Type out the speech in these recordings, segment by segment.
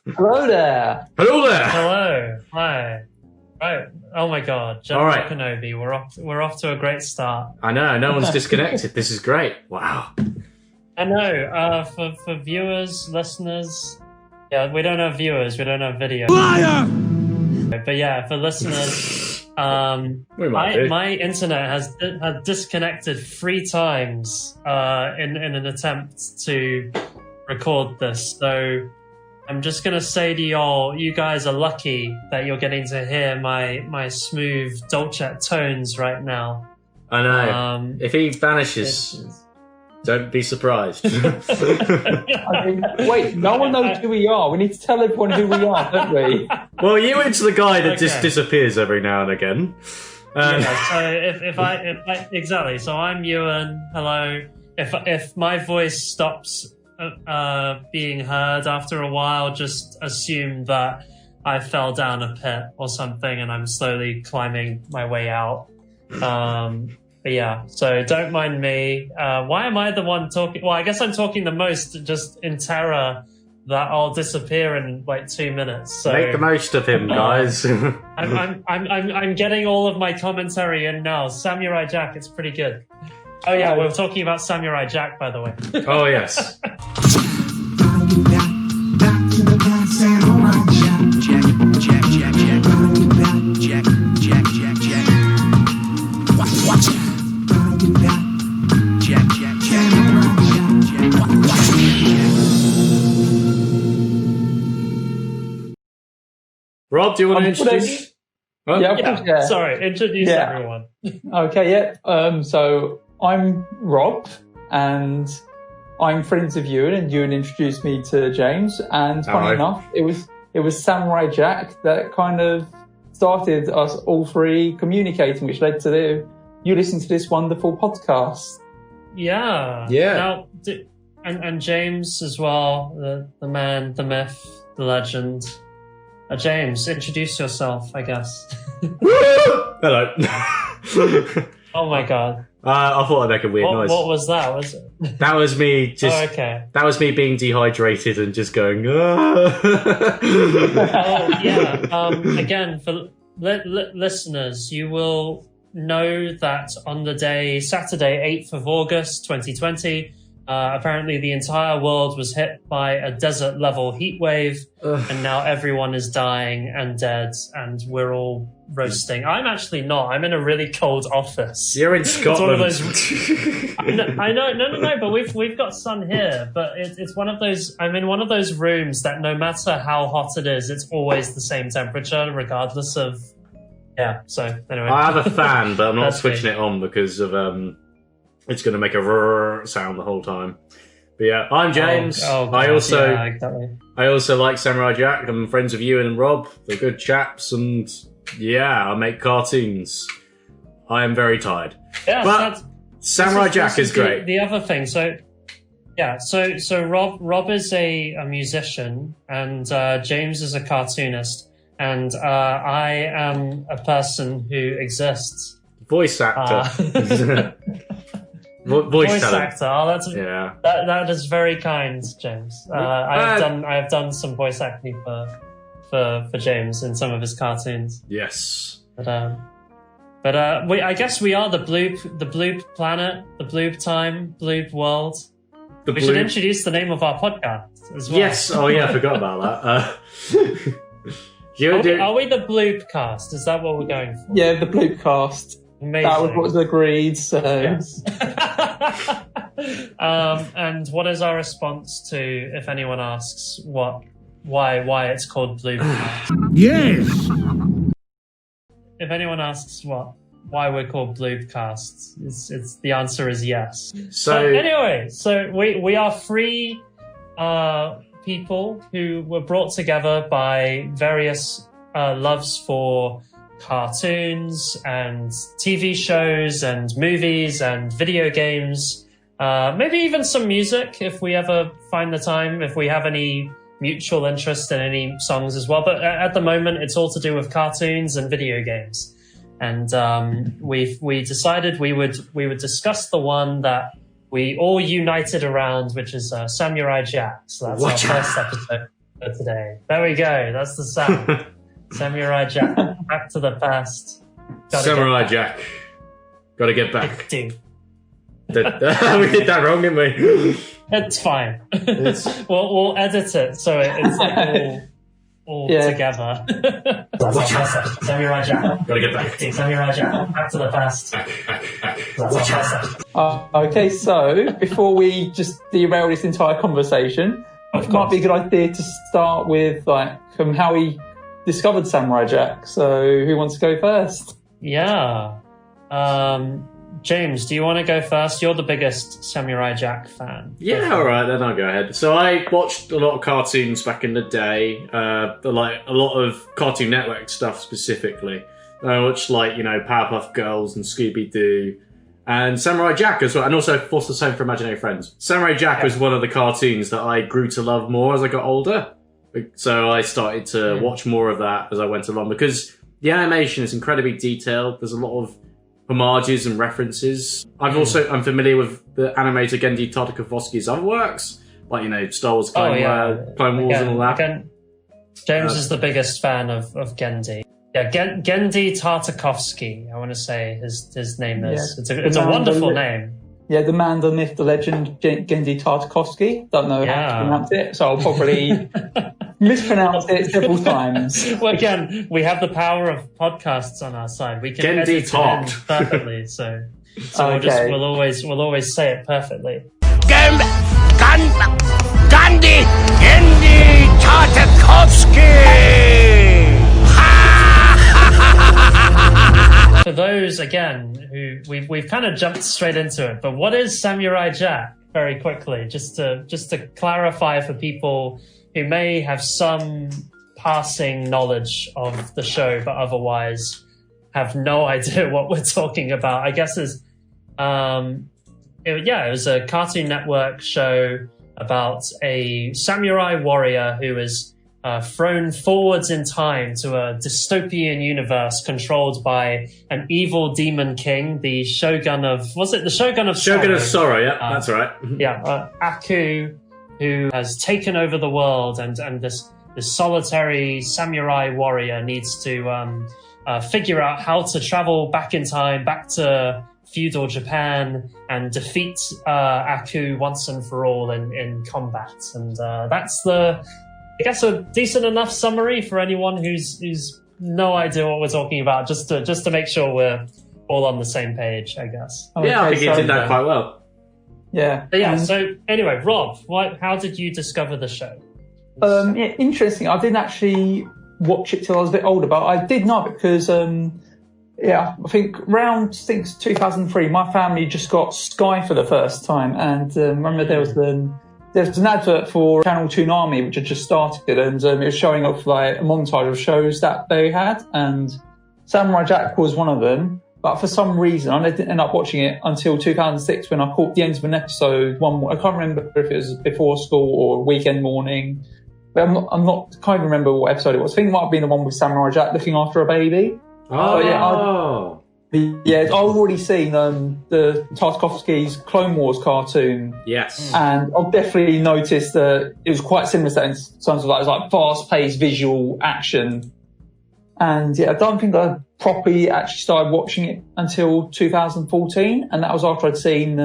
Hello there. Hello there. Hello. Hi. Right. Oh my God, General All right. Kenobi. We're off to a great start. I know. No one's disconnected. This is great. Wow. I know. For viewers, listeners. Yeah, we don't have viewers. We don't have video. Liar! But yeah, for listeners, my internet has disconnected 3 times in an attempt to record this. So I'm just gonna say to y'all, you guys are lucky that you're getting to hear my smooth dulcet tones right now. I know. If he vanishes, don't be surprised. I mean, wait, no one knows who we are. We need to tell everyone who we are, don't we? Well, Euan's the guy that just disappears every now and again. Yeah, so if I exactly, so I'm Euan. Hello. If my voice stops being heard after a while, just assume that I fell down a pit or something and I'm slowly climbing my way out. But yeah, so don't mind me. Why am I the one talking? Well, I guess I'm talking the most, just in terror that I'll disappear in like 2 minutes. So make the most of him, guys. I'm getting all of my commentary in now. Samurai Jack, it's pretty good. Oh yeah, we're talking about Samurai Jack, by the way. Oh yes. Rob, do you want to introduce? Yeah. Sorry, introduce everyone. Okay, yeah. So I'm Rob, and I'm friends of Euan, and Euan introduced me to James. And funny enough, it was Samurai Jack that kind of started us all 3 communicating, which led to you listening to this wonderful podcast. Yeah. Now, and James as well, the man, the myth, the legend. James, introduce yourself, I guess. Hello. Oh my God. I thought I'd make a weird noise. What was that? Was it? That was me just. Oh, okay. That was me being dehydrated and just going. Again, for listeners, you will know that on the day Saturday, 8th of August, 2020. Apparently the entire world was hit by a desert-level heat wave, and now everyone is dying and dead, and we're all roasting. I'm actually not. I'm in a really cold office. You're in Scotland. It's one of those... I know. No, but we've got sun here, but it's one of those... I'm in one of those rooms that no matter how hot it is, it's always the same temperature, regardless of... Yeah, so anyway. I have a fan, but I'm not switching it on because of... It's going to make a rrrr sound the whole time. But yeah, I'm James. Exactly. I also like Samurai Jack. I'm friends with Euan and Rob. They're good chaps, and I make cartoons. I am very tired. Yeah, but Samurai Jack is great. The other thing, so Rob is a musician, and James is a cartoonist, and I am a person who exists. Voice actor. Voice actor. Oh, that is very kind, James. I've done some voice acting for James in some of his cartoons. Yes. But I guess we are the Bloob planet, the Bloob time, Bloob world. We should introduce the name of our podcast as well. Yes. Oh yeah, I forgot about that. Are we the Bloobcast? Is that what we're going for? Yeah, the Bloobcast. Amazing. That was what was agreed, so... Yes. And what is our response to if anyone asks why it's called Bloobcast? Yes! If anyone asks why we're called Bloobcast, it's the answer is yes. So but anyway, so we are 3 people who were brought together by various loves for cartoons and TV shows and movies and video games, maybe even some music if we ever find the time, if we have any mutual interest in any songs as well. But at the moment, it's all to do with cartoons and video games. And we decided we would discuss the one that we all united around, which is Samurai Jack. So that's our first episode. for today. There we go. That's the sound. Samurai Jack. Back to the past. Samurai Jack. Gotta get back. Dude. We did that wrong, didn't we? It's fine. We'll edit it so it's like all together. Samurai Jack. Gotta get back. Samurai Jack. Back to the past. Okay, so before we just derail this entire conversation, it might be a good idea to start with how we discovered Samurai Jack. So who wants to go first? Yeah. James, do you want to go first? You're the biggest Samurai Jack fan. Yeah, all right, then I'll go ahead. So I watched a lot of cartoons back in the day, like a lot of Cartoon Network stuff specifically. I watched Powerpuff Girls and Scooby-Doo and Samurai Jack as well, and also What's the Same for Imaginary Friends. Samurai Jack was one of the cartoons that I grew to love more as I got older. So I started to watch more of that as I went along because the animation is incredibly detailed. There's a lot of homages and references. I'm familiar with the animator Genndy Tartakovsky's other works, like Star Wars Clone Wars and all that. James is the biggest fan of Genndy. Yeah, Genndy Tartakovsky, I want to say his name is. Yeah. It's a wonderful name. Yeah, the man, the myth, the legend, Genndy Tartakovsky. Don't know how to pronounce it, so I'll probably mispronounce it several times. Well, again, we have the power of podcasts on our side. We can edit it in perfectly, so we'll always say it perfectly. Genndy Tartakovsky. For those again who we've kind of jumped straight into it, but what is Samurai Jack? Very quickly, just to clarify for people who may have some passing knowledge of the show, but otherwise have no idea what we're talking about. I guess it was a Cartoon Network show about a samurai warrior who is thrown forwards in time to a dystopian universe controlled by an evil demon king, the Shogun of... Was it the Shogun of Sorrow? Shogun of Sorrow, yeah, that's right. Aku, who has taken over the world, and this solitary samurai warrior needs to figure out how to travel back in time, back to feudal Japan, and defeat Aku once and for all in combat. And that's I guess a decent enough summary for anyone who's no idea what we're talking about, just to make sure we're all on the same page, I guess. I think you did that quite well. Yeah. So anyway, Rob, how did you discover the show? Interesting. I didn't actually watch it till I was a bit older, but I did know it because, I think around 2003, my family just got Sky for the first time, and remember there was an advert for Channel Toonami, which had just started, and it was showing off a montage of shows that they had, and Samurai Jack was one of them. But for some reason, I didn't end up watching it until 2006 when I caught the end of an episode. I can't remember if it was before school or weekend morning. But can't even remember what episode it was. I think it might have been the one with Samurai Jack looking after a baby. Oh. I've already seen the Tartakovsky's Clone Wars cartoon. Yes. And I've definitely noticed that it was quite similar to that in terms of it was fast-paced visual action. And I don't think I properly actually started watching it until 2014. And that was after I'd seen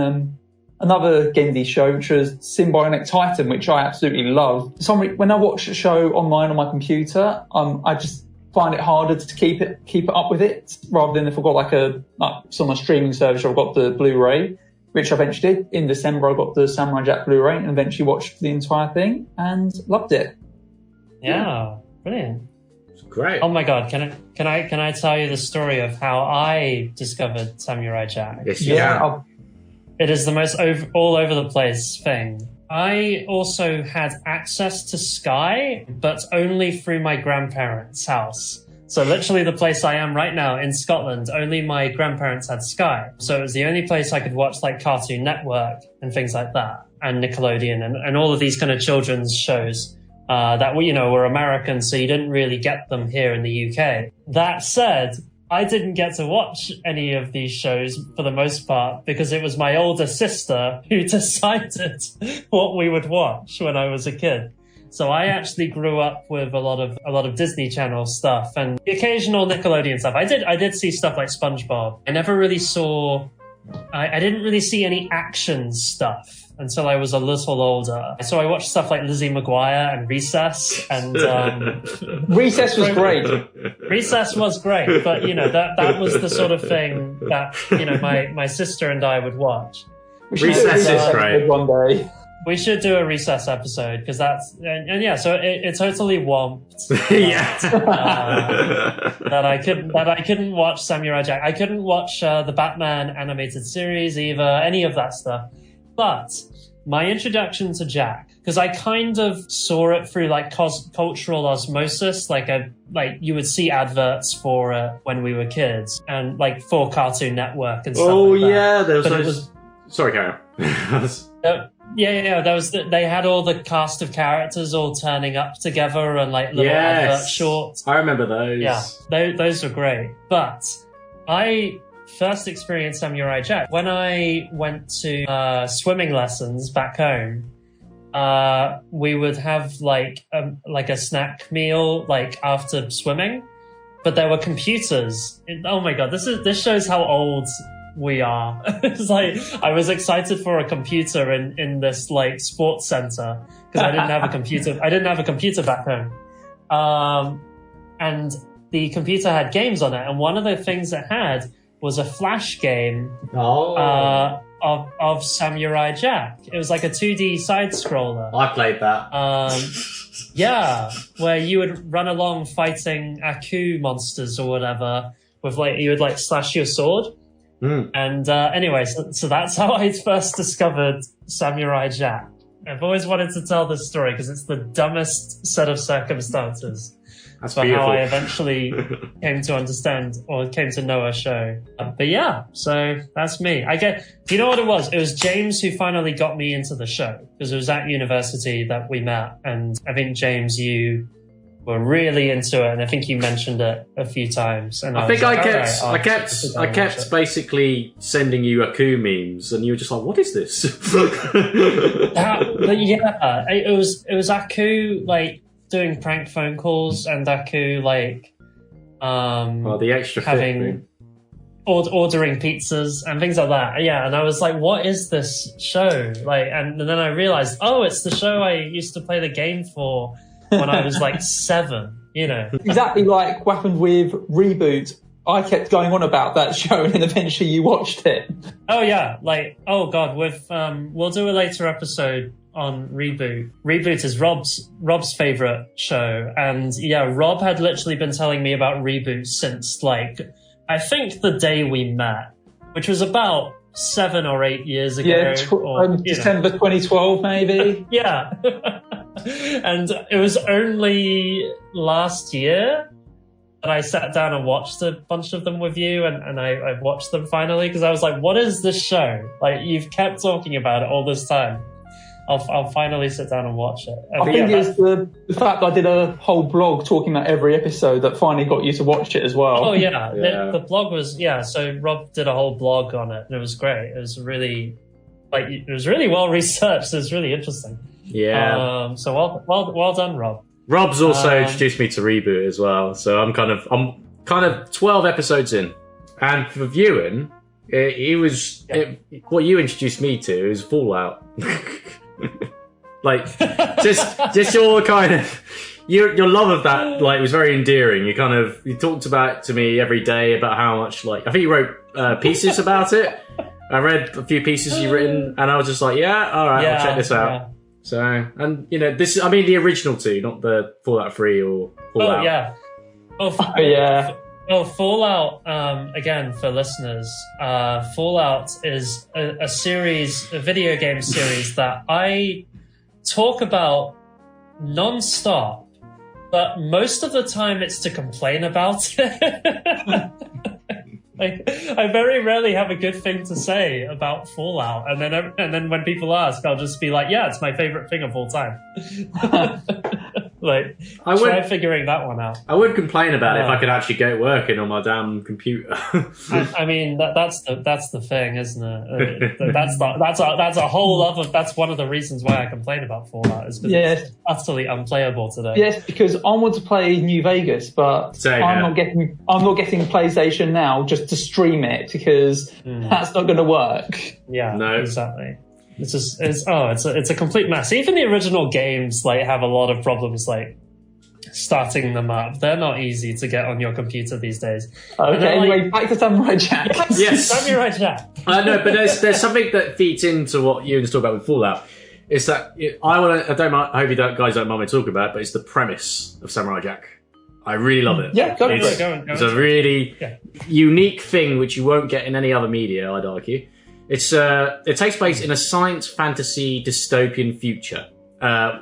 another Genndy show, which was Symbionic Titan, which I absolutely loved. When I watch a show online on my computer, I just find it harder to keep it up with it, rather than if I've got some streaming service, or I've got the Blu-ray, which I eventually did. In December, I got the Samurai Jack Blu-ray and eventually watched the entire thing and loved it. Yeah, brilliant. It's great. Oh my God, can I tell you the story of how I discovered Samurai Jack? Yes, yeah. It is the most all over the place thing. I also had access to Sky, but only through my grandparents' house. So literally the place I am right now in Scotland, only my grandparents had Sky. So it was the only place I could watch Cartoon Network and things like that, and Nickelodeon and all of these kind of children's shows that were American, so you didn't really get them here in the UK. That said, I didn't get to watch any of these shows for the most part because it was my older sister who decided what we would watch when I was a kid. So I actually grew up with a lot of Disney Channel stuff and the occasional Nickelodeon stuff. I did see stuff like SpongeBob. I never really saw. I didn't really see any action stuff until I was a little older. So I watched stuff like Lizzie McGuire and Recess, and Recess was great. Recess was great, but that was the sort of thing that my sister and I would watch. Recess is great. One day. We should do a Recess episode because that's and yeah. So it totally whomped. That I couldn't watch Samurai Jack. I couldn't watch the Batman animated series either. Any of that stuff. But my introduction to Jack, because I kind of saw it through like cultural osmosis, like you would see adverts for it when we were kids, and like for Cartoon Network and stuff. Oh like that. yeah, there was. Sorry, Karen. Yeah. They had all the cast of characters all turning up together and like little advert shorts. I remember those. Yeah, those were great. But I first experienced Samurai Jack when I went to swimming lessons back home. We would have like a snack meal like after swimming, but there were computers. Oh my god, this shows how old we are. It's like I was excited for a computer in this like sports center because I didn't have a computer. I didn't have a computer back home, and the computer had games on it. And one of the things it had was a flash game of Samurai Jack. It was like a 2D side scroller. I played that. Yeah, where you would run along fighting Aku monsters or whatever with like you would like slash your sword. And anyway, so that's how I first discovered Samurai Jack. I've always wanted to tell this story because it's the dumbest set of circumstances. That's for beautiful. how I eventually came to understand or came to know a show. But yeah, so that's me. Do you know what it was? It was James who finally got me into the show because it was at university that we met. And I think, James, you were really into it, and I think you mentioned it a few times. And I kept basically sending you Aku memes, and you were just like, "What is this?" But yeah, it was Aku like doing prank phone calls, and Aku like the extra having ordering pizzas and things like that. Yeah, and I was like, "What is this show?" Like, and then I realized, oh, it's the show I used to play the game for when I was like 7, Exactly like what happened with Reboot. I kept going on about that show and then eventually you watched it. Oh yeah, like, oh god, we'll do a later episode on Reboot. Reboot is Rob's favorite show, and yeah, Rob had literally been telling me about Reboot since like, I think the day we met, which was about 7 or 8 years ago. Yeah, December 2012 maybe. Yeah. And it was only last year that I sat down and watched a bunch of them with you, and I watched them finally because I was like, what is this show? Like, you've kept talking about it all this time. I'll finally sit down and watch it. I think it's the fact that I did a whole blog talking about every episode that finally got you to watch it as well. Oh yeah. The blog was, so Rob did a whole blog on it, and it was great. It was really well researched. It was really interesting. Yeah. So well done, Rob. Rob's also introduced me to Reboot as well, so I'm kind of 12 episodes in, and for viewing, what you introduced me to is Fallout. Like just your kind of your love of that like was very endearing. You talked about it to me every day about how much like I think you wrote pieces about it. I read a few pieces you've written, and I was just like, yeah, all right, I'll check this out. Yeah. So, and this, the original 2, not the Fallout 3 or Fallout. Oh yeah. Yeah. Oh, Fallout, again, for listeners, Fallout is a video game series that I talk about non-stop, but most of the time it's to complain about it. Like, I very rarely have a good thing to say about Fallout, and then when people ask, I'll just be like, "Yeah, it's my favorite thing of all time." Try figuring that one out. I would complain about it if I could actually get it working on my damn computer. I mean, that's the thing, isn't it? That's a whole other. That's one of the reasons why I complain about Fallout is because it's utterly unplayable today. Yes, because I want to play New Vegas, but I'm not getting PlayStation Now just to stream it because that's not going to work. Yeah, no, exactly. It's a complete mess. Even the original games have a lot of problems starting them up. They're not easy to get on your computer these days. Okay, anyway, back to Samurai Jack. Yes, Samurai Jack. No, but there's something that feeds into what you talk about with Fallout. It's that I hope you guys don't mind me talking about it, but it's the premise of Samurai Jack. I really love it. Yeah, go it's a really unique thing which you won't get in any other media, I'd argue. It takes place in a science fantasy dystopian future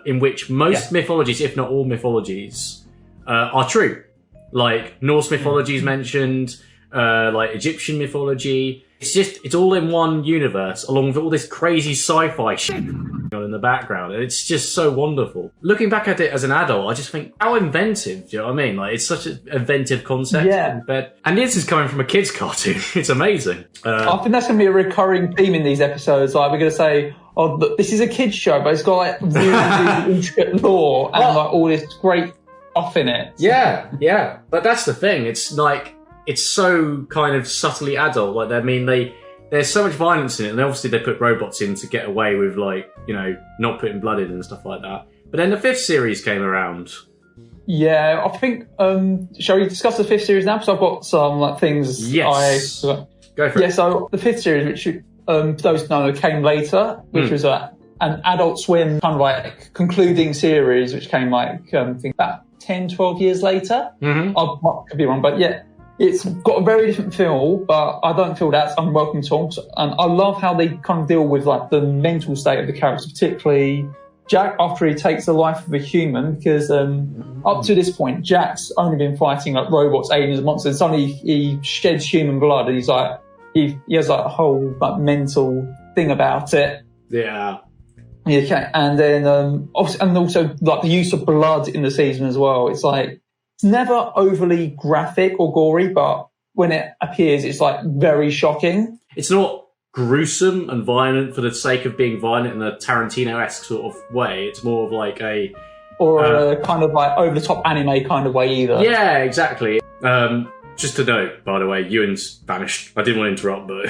in which most mythologies, if not all mythologies, are true. Like Norse mythology is mentioned, like Egyptian mythology. It's all in one universe, along with all this crazy sci-fi shit on in the background. And it's just so wonderful. Looking back at it as an adult, I just think, how inventive, do you know what I mean? It's such an inventive concept. Yeah. And this is coming from a kid's cartoon. It's amazing. I think that's going to be a recurring theme in these episodes. We're going to say, this is a kid's show, but it's got really intricate lore and all this great stuff in it. Yeah. But that's the thing. It's so kind of subtly adult. There's so much violence in it, and obviously they put robots in to get away with not putting blood in and stuff like that. But then the 5th series came around. Yeah, I think. Shall we discuss the 5th series now? Because I've got some things. Yes. Go for it. Yeah. So the 5th series, which those who know came later, which was an Adult Swim kind of concluding series, which came I think about 10, 12 years later. Mm-hmm. I could be wrong, but yeah. It's got a very different feel, but I don't feel that's unwelcome at all. And I love how they kind of deal with the mental state of the characters, particularly Jack after he takes the life of a human. Because up to this point, Jack's only been fighting robots, aliens, monsters. Suddenly he sheds human blood, and he has a whole mental thing about it. Yeah. Okay, and then also the use of blood in the season as well. It's it's never overly graphic or gory, but when it appears, it's very shocking. It's not gruesome and violent for the sake of being violent in a Tarantino-esque sort of way. It's more of a kind of over-the-top anime kind of way either. Yeah, exactly. Just to note, by the way, Euan's vanished. I didn't want to interrupt, but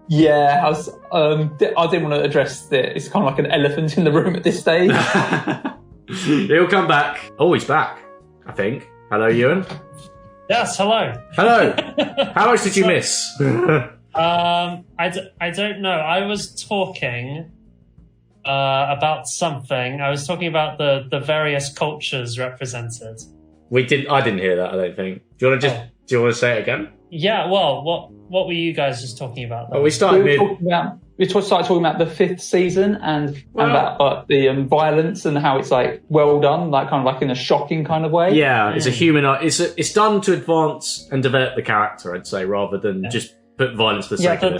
yeah, I didn't want to address that. It's kind of like an elephant in the room at this stage. He'll come back. Oh, he's back, I think. Hello, Euan. Yes, hello. Hello. How much did you miss? I don't know. I was talking about something. I was talking about the various cultures represented. I didn't hear that, I don't think. Do you want to say it again? Yeah, well, what were you guys just talking about? We started talking about the 5th season and about the violence and how it's well done, kind of in a shocking kind of way. Yeah, it's a human. It's done to advance and develop the character, I'd say, rather than just put violence for the sake of it.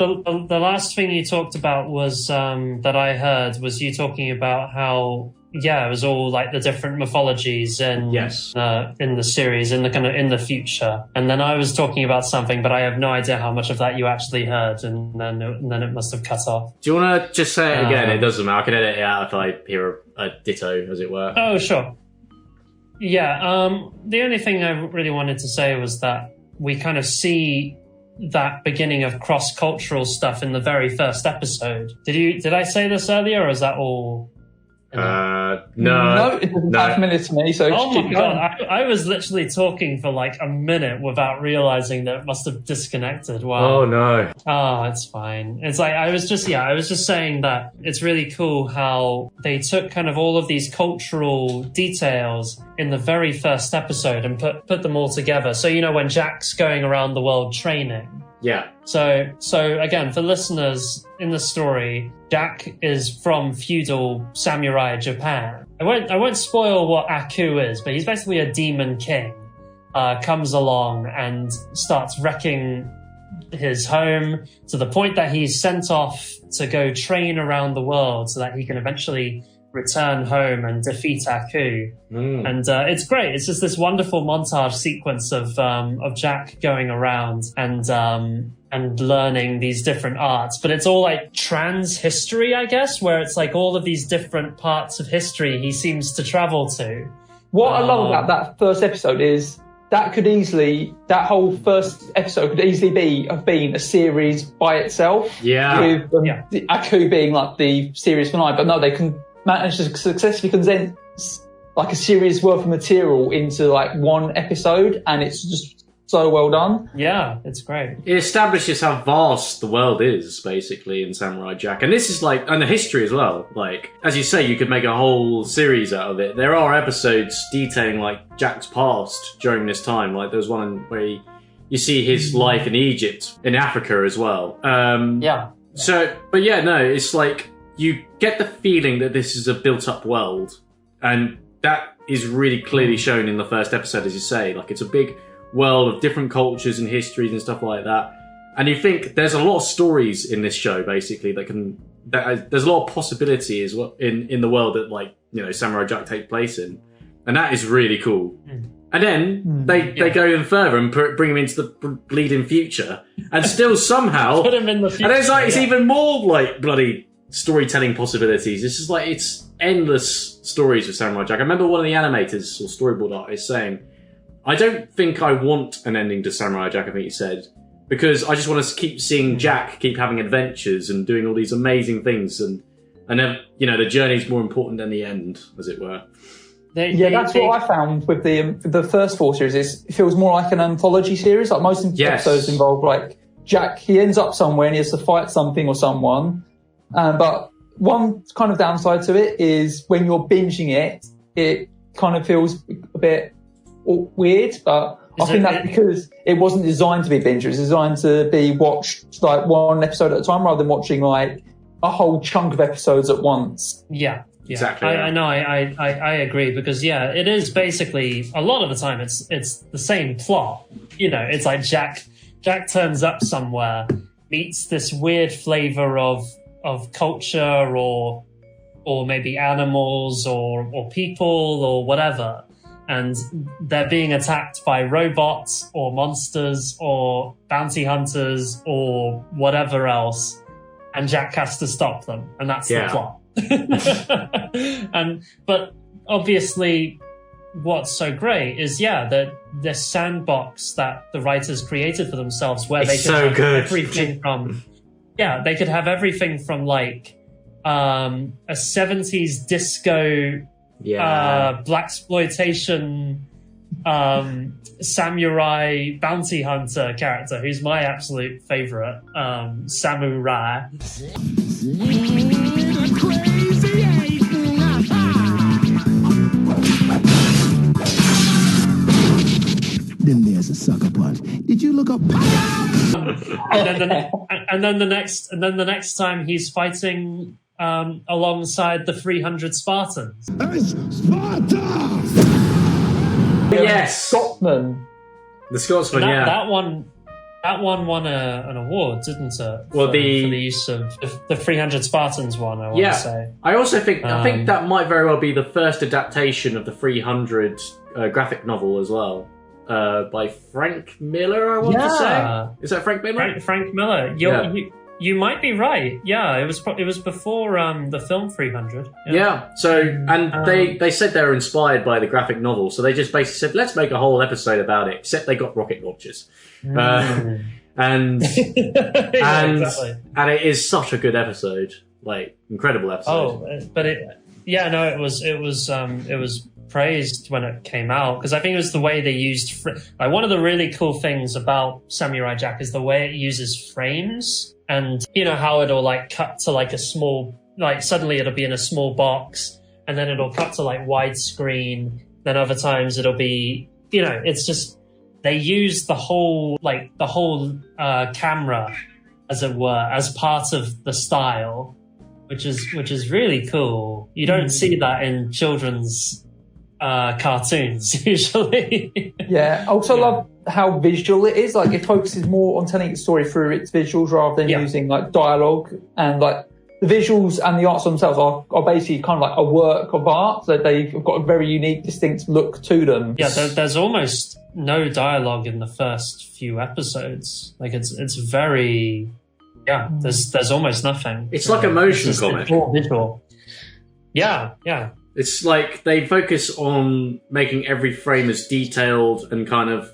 The last thing you talked about was that I heard was you talking about how it was all the different mythologies in the series in the future, and then I was talking about something, but I have no idea how much of that you actually heard, and then it must have cut off. Do you want to just say it again? It doesn't matter. I can edit it out if I hear a ditto, as it were. Oh, sure. Yeah. The only thing I really wanted to say was that we kind of see that beginning of cross-cultural stuff in the very first episode. Did I say this earlier, or is that all? No, it doesn't sound familiar to me. So oh my god, I was literally talking for a minute without realizing that it must have disconnected. Wow. Oh no. Oh, it's fine. It's I was just saying that it's really cool how they took kind of all of these cultural details in the very first episode and put them all together. So when Jack's going around the world training. Yeah. So again, for listeners in the story, Jack is from feudal samurai Japan. I won't spoil what Aku is, but he's basically a demon king. Comes along and starts wrecking his home to the point that he's sent off to go train around the world so that he can eventually return home and defeat Aku. And it's great. It's just this wonderful montage sequence of Jack going around and learning these different arts. But it's all like trans history, I guess, where it's like all of these different parts of history he seems to travel to. What I love about that first episode is that whole first episode could easily have been a series by itself. Yeah. With Aku being like the series finale, but no, they can manage to successfully condense like a series worth of material into like one episode, and it's just so well done. Yeah, it's great. It establishes how vast the world is, basically, in Samurai Jack. And this is like, and the history as well. Like, as you say, you could make a whole series out of it. There are episodes detailing like Jack's past during this time. Like there's one where you see his life in Egypt, in Africa as well. So, but yeah, no, it's like, you get the feeling that this is a built-up world, and that is really clearly shown in the first episode, as you say. Like, it's a big world of different cultures and histories and stuff like that. And you think there's a lot of stories in this show, basically, there's a lot of possibility as well in the world that, like, you know, Samurai Jack takes place in. And that is really cool. And then they go even further and bring him into the bleeding future, and still somehow put him in the future. And it's even more like bloody storytelling possibilities. It's just like, it's endless stories with Samurai Jack. I remember one of the animators or storyboard artists saying, I don't think I want an ending to Samurai Jack, I think he said, because I just want to keep seeing Jack keep having adventures and doing all these amazing things, and you know, the journey's more important than the end, as it were. That's what I found with the first 4 series. It feels more like an anthology series. Like most episodes involve like Jack, he ends up somewhere and he has to fight something or someone. But one kind of downside to it is when you're binging it, it kind of feels a bit weird. But I think that's because it wasn't designed to be binged. It was designed to be watched like one episode at a time rather than watching like a whole chunk of episodes at once. Yeah. Exactly. I know. I agree, because it is basically a lot of the time it's the same plot. You know, it's like Jack turns up somewhere, meets this weird flavor of culture or maybe animals or people or whatever, and they're being attacked by robots or monsters or bounty hunters or whatever else, and Jack has to stop them, and that's the plot. But obviously what's so great is that the sandbox that the writers created for themselves, where they could have everything from they could have everything from like a 70s disco blaxploitation samurai bounty hunter character, who's my absolute favorite, Samurai. Then there's a sucker punch. Did you look up? and then the next time he's fighting alongside the 300 Spartans. Sparta! Yes, Scotsman. The Scotsman. That one won an award, didn't it? Well, for the use of the 300 Spartans one. I want to say. I also think I think that might very well be the first adaptation of the 300 graphic novel as well. By Frank Miller, I want to say. Is that Frank Miller? Frank Miller. You might be right. Yeah, it was before the film 300. So, and they said they were inspired by the graphic novel, so they just basically said, let's make a whole episode about it, except they got rocket launchers. And exactly. And it is such a good episode, like incredible episode. But it was praised when it came out, because I think it was the way they used like one of the really cool things about Samurai Jack is the way it uses frames, and you know how it'll like cut to like a small, like suddenly it'll be in a small box and then it'll cut to like widescreen, then other times it'll be, you know, it's just they use the whole camera, as it were, as part of the style, which is really cool. You don't see that in children's cartoons usually. I also love how visual it is. Like it focuses more on telling its story through its visuals rather than using like dialogue, and like visuals and the arts themselves are basically kind of like a work of art. So they've got a very unique, distinct look to them. Yeah, there's almost no dialogue in the first few episodes. Like it's very, there's almost nothing. It's like a motion comic. Visual. Yeah. It's like they focus on making every frame as detailed and kind of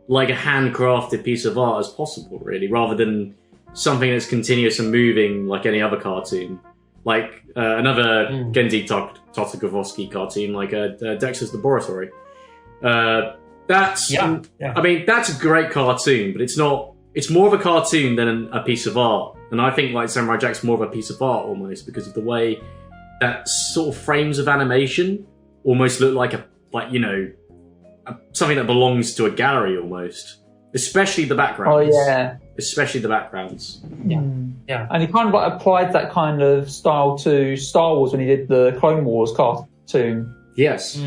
like a handcrafted piece of art as possible, really, rather than something that's continuous and moving like any other cartoon. Like another Gendy Tartakovsky cartoon, like Dexter's Laboratory. That's a great cartoon, but it's more of a cartoon than a piece of art. And I think like Samurai Jack's more of a piece of art almost because of the way that sort of frames of animation almost look like something that belongs to a gallery almost. Especially the backgrounds. Oh yeah. Especially the backgrounds. Yeah. And he kind of like applied that kind of style to Star Wars when he did the Clone Wars cartoon. Yes.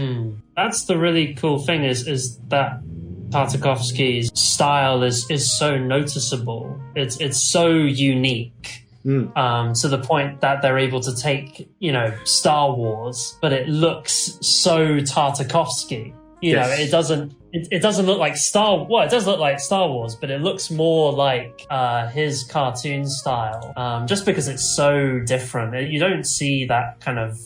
That's the really cool thing is that Tartakovsky's style is so noticeable. It's so unique. To the point that they're able to take, Star Wars, but it looks so Tartakovsky. You know, it doesn't look like it does look like Star Wars, but it looks more like his cartoon style. Just because it's so different. You don't see that kind of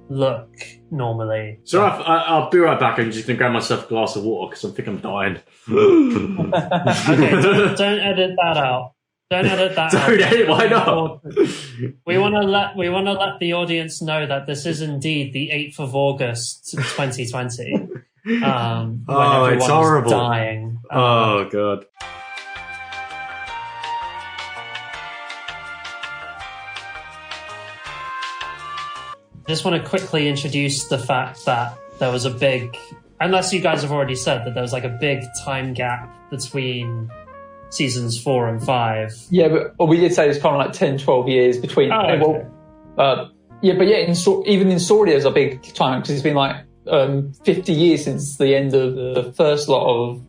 look normally. So I'll be right back. I'm just going to grab myself a glass of water because I think I'm dying. Okay, don't edit that out. Don't edit that out. Don't edit, why not? We want to let the audience know that this is indeed the 8th of August 2020. When it's horrible. Dying. Oh god. I just want to quickly introduce the fact that there was a big, unless you guys have already said that there was like a big time gap between seasons 4 and 5. Yeah, but we did say it's kind of like 10, 12 years between. Oh, okay. Even in Sword there's a big time because it's been like 50 years since the end of the first lot of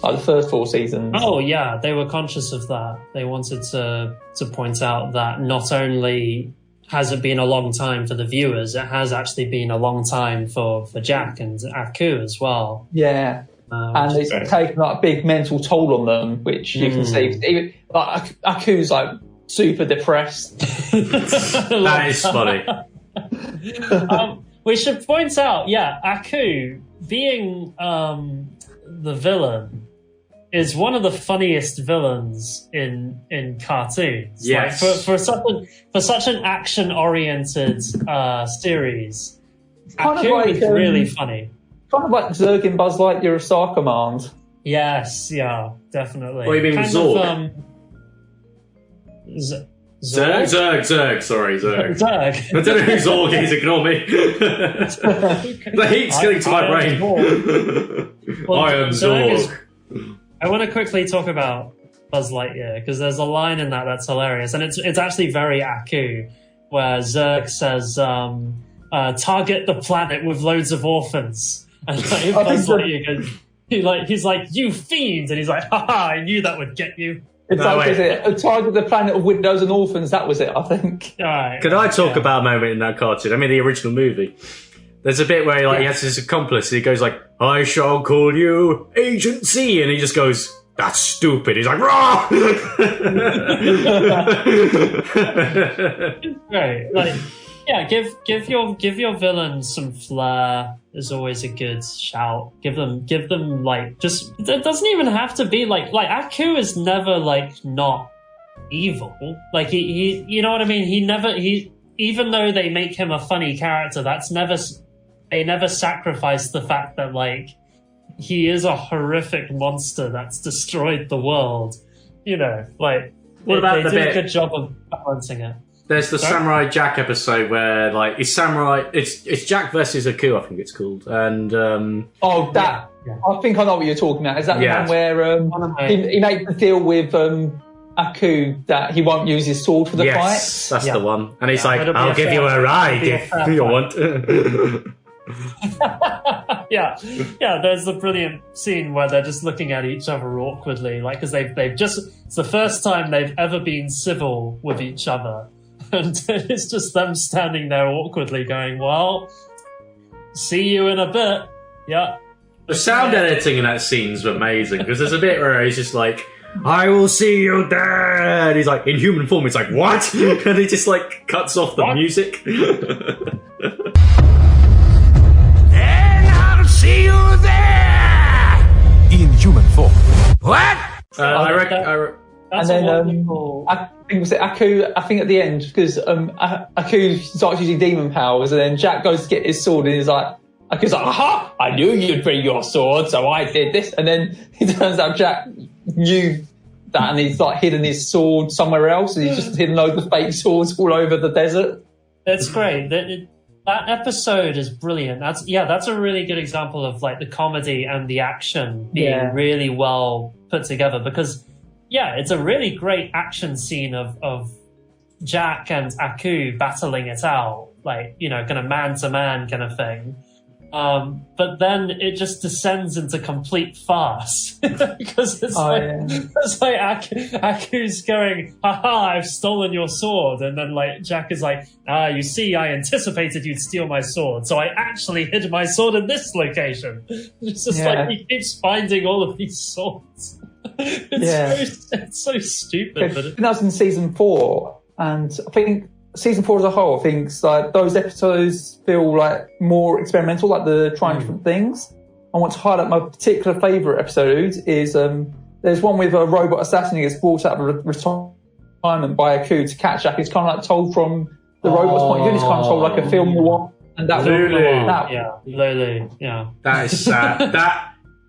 the first 4 seasons. Oh yeah, they were conscious of that. They wanted to point out that not only has it been a long time for the viewers, it has actually been a long time for Jack and Aku as well. Yeah. And it's taken like a big mental toll on them, which you can see. Even like Aku's like super depressed. That is funny. We should point out, Aku being the villain is one of the funniest villains in cartoons. Yes. Like for such an action-oriented series, Aku is really funny. Kind of like Zurg in Buzz Lightyear of Star Command. Yes, yeah, definitely. What do you mean Zorg? Zurg. Sorry, Zurg. Zurg. I don't know who Zorg is, ignore me. The heat's getting to my brain. I am Zorg. I want to quickly talk about Buzz Lightyear, because there's a line in that's hilarious, and it's actually very Aku, where Zurg says, target the planet with loads of orphans. And like, Buzz Lightyear goes, he's like, you fiend! And he's like, haha, I knew that would get you. It's target the planet of widows and orphans. That was it, I think. Right, Could I talk about a moment in that cartoon? I mean, the original movie. There's a bit where he has his accomplice, and he goes like, I shall call you Agent C, and he just goes, that's stupid. He's like, raw! Right, like, yeah, give your villain some flair is always a good shout. Give them like, just, it doesn't even have to be like Aku is never like not evil. Like he you know what I mean? He even though they make him a funny character, they never sacrifice the fact that like he is a horrific monster that's destroyed the world. You know, like what about they do a good job of balancing it. There's the Samurai Jack episode where, like, it's Jack versus Aku, I think it's called, and I think I know what you're talking about. Is that the one where he made the deal with Aku that he won't use his sword for the fight? Yes, that's the one. And he's like, I'll give you a ride if you want. yeah. There's a brilliant scene where they're just looking at each other awkwardly, like because they've just it's the first time they've ever been civil with each other. And it's just them standing there awkwardly going, well, see you in a bit. Yeah. The sound editing in that scene's amazing, because there's a bit where he's just like, I will see you there. And he's like, in human form, it's like, what? And he just like cuts off the music. And I'll see you there! In human form. What? I reckon. And then I think was it Aku. I think at the end, because Aku starts using demon powers, and then Jack goes to get his sword, and he's like, Aku's like, aha! I knew you'd bring your sword, so I did this. And then it turns out Jack knew that, and he's like hidden his sword somewhere else, and he's just hidden loads of fake swords all over the desert. That's great. That episode is brilliant. That's a really good example of like the comedy and the action being really well put together, because it's a really great action scene of Jack and Aku battling it out, like, you know, kind of man to man kind of thing. But then it just descends into complete farce because it's like Aku's going, haha, I've stolen your sword. And then like Jack is like, you see, I anticipated you'd steal my sword, so I actually hid my sword in this location. It's just like he keeps finding all of these swords. It's so stupid. But that was in season 4, and I think season 4 as a whole, I think like those episodes feel like more experimental, like they're trying different things. I want to highlight my particular favourite episode is there's one with a robot assassin who gets brought out of retirement by Aku to catch Jack. It's kind of like told from the robot's point of view. It's kind of told like a film noir. And that Lulu. That is sad.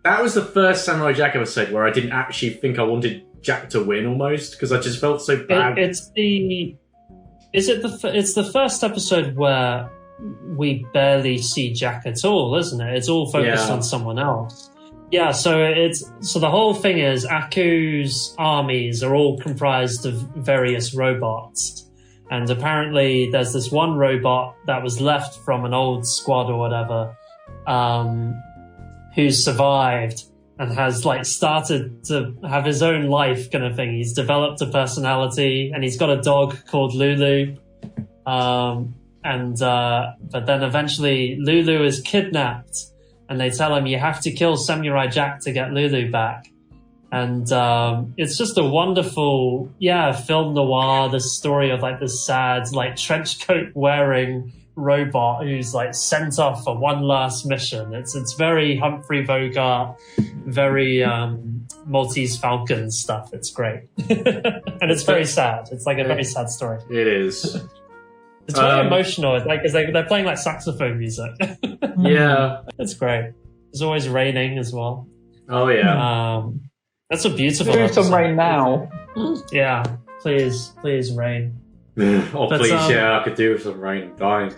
That was the first Samurai Jack episode where I didn't actually think I wanted Jack to win, almost, because I just felt so bad. It's the first episode where we barely see Jack at all, isn't it? It's all focused on someone else. Yeah, so the whole thing is Aku's armies are all comprised of various robots. And apparently there's this one robot that was left from an old squad or whatever, who's survived and has like started to have his own life kind of thing. He's developed a personality, and he's got a dog called Lulu. But then eventually Lulu is kidnapped, and they tell him you have to kill Samurai Jack to get Lulu back. And it's just a wonderful, film noir, this story of like this sad, like trench coat wearing robot who's like sent off for one last mission. It's very Humphrey Bogart, very Maltese Falcon stuff. It's great. And it's very sad. It's like a very sad story. It is. It's very emotional. It's like they're playing like saxophone music. Yeah. It's great. It's always raining as well. Oh yeah. That's a beautiful Do episode. some rain now. Yeah. Please rain. Please, I could do with some rain. Dying.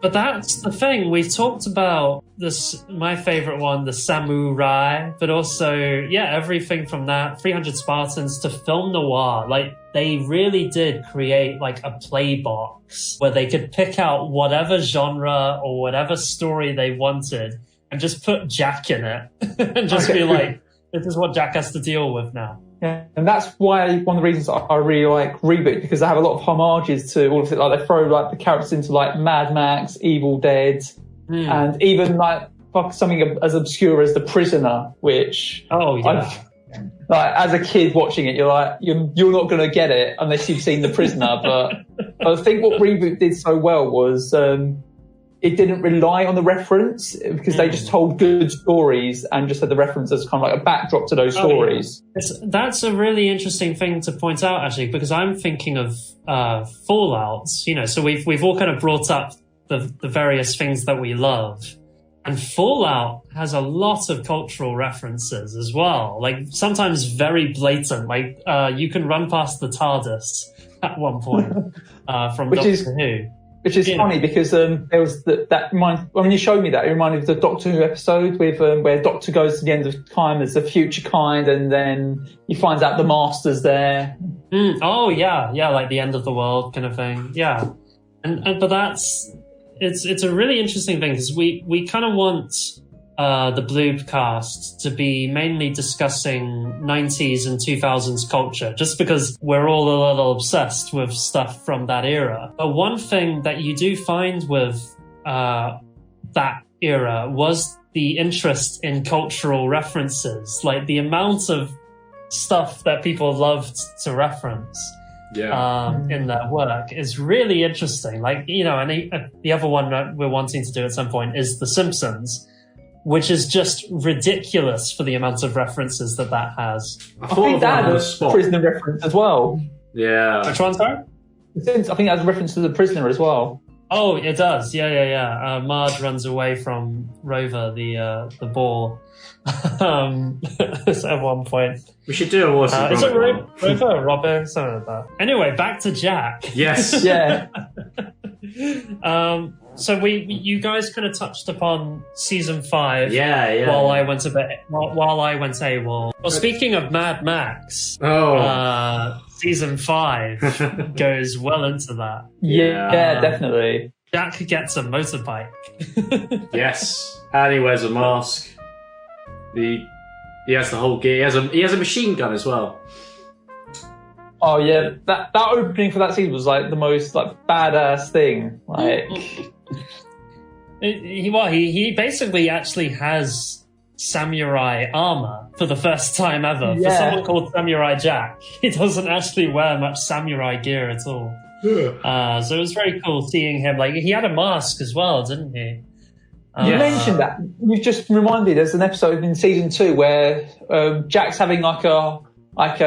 but that's the thing. We've talked about this. My favorite one, the samurai, but also everything from that 300 Spartans to film noir. Like they really did create like a play box where they could pick out whatever genre or whatever story they wanted and just put Jack in it and just be like, this is what Jack has to deal with now. Yeah, and that's why one of the reasons I really like Reboot, because they have a lot of homages to all of it. Like they throw like the characters into like Mad Max, Evil Dead, and even like something as obscure as The Prisoner, which like as a kid watching it, you're like you're not going to get it unless you've seen The Prisoner. But I think what Reboot did so well was it didn't rely on the reference, because they just told good stories and just had the reference as kind of like a backdrop to those stories. That's a really interesting thing to point out, actually, because I'm thinking of Fallouts. You know, so we've all kind of brought up the various things that we love, and Fallout has a lot of cultural references as well. Like sometimes very blatant. Like you can run past the TARDIS at one point from Doctor Who. Which is funny because there was when you showed me that, it reminded me of the Doctor Who episode with where Doctor goes to the end of time as the future kind, and then he finds out the Master's there. Oh yeah, like the end of the world kind of thing. Yeah, and but it's a really interesting thing because we kind of want the Bloobcast to be mainly discussing 90s and 2000s culture, just because we're all a little obsessed with stuff from that era. But one thing that you do find with that era was the interest in cultural references, like the amount of stuff that people loved to reference in their work is really interesting. Like, you know, and the other one that we're wanting to do at some point is The Simpsons, which is just ridiculous for the amount of references that has. I think that has a prisoner reference as well. Yeah. Which one, sorry? I think that has a reference to The Prisoner as well. Oh, it does. Yeah. Marge runs away from Rover, the ball, at one point. We should do a Wallace and is it Gromit one. Rover, Robber, something like that. Anyway, back to Jack. Yes. Yeah. So you guys kind of touched upon season 5. Yeah. While I went AWOL. Well, speaking of Mad Max, season 5 goes well into that. Yeah, definitely. Jack gets a motorbike. Yes, and he wears a mask. He has the whole gear. He has a machine gun as well. Oh yeah, that opening for that season was like the most like badass thing. Like he basically actually has samurai armor for the first time ever. Yeah. For someone called Samurai Jack, he doesn't actually wear much samurai gear at all. Yeah. So it was very cool seeing him. Like, he had a mask as well, didn't he? You mentioned that. You just reminded me. There's an episode in season 2 where Jack's having like a bath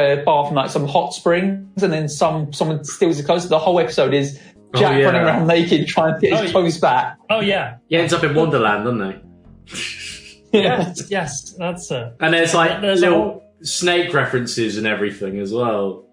in like some hot springs, and then someone steals his clothes. The whole episode is Jack running around naked trying to get his clothes back. Oh yeah, he ends up in Wonderland, doesn't he? Yes, that's it. And there's little Snake references and everything as well.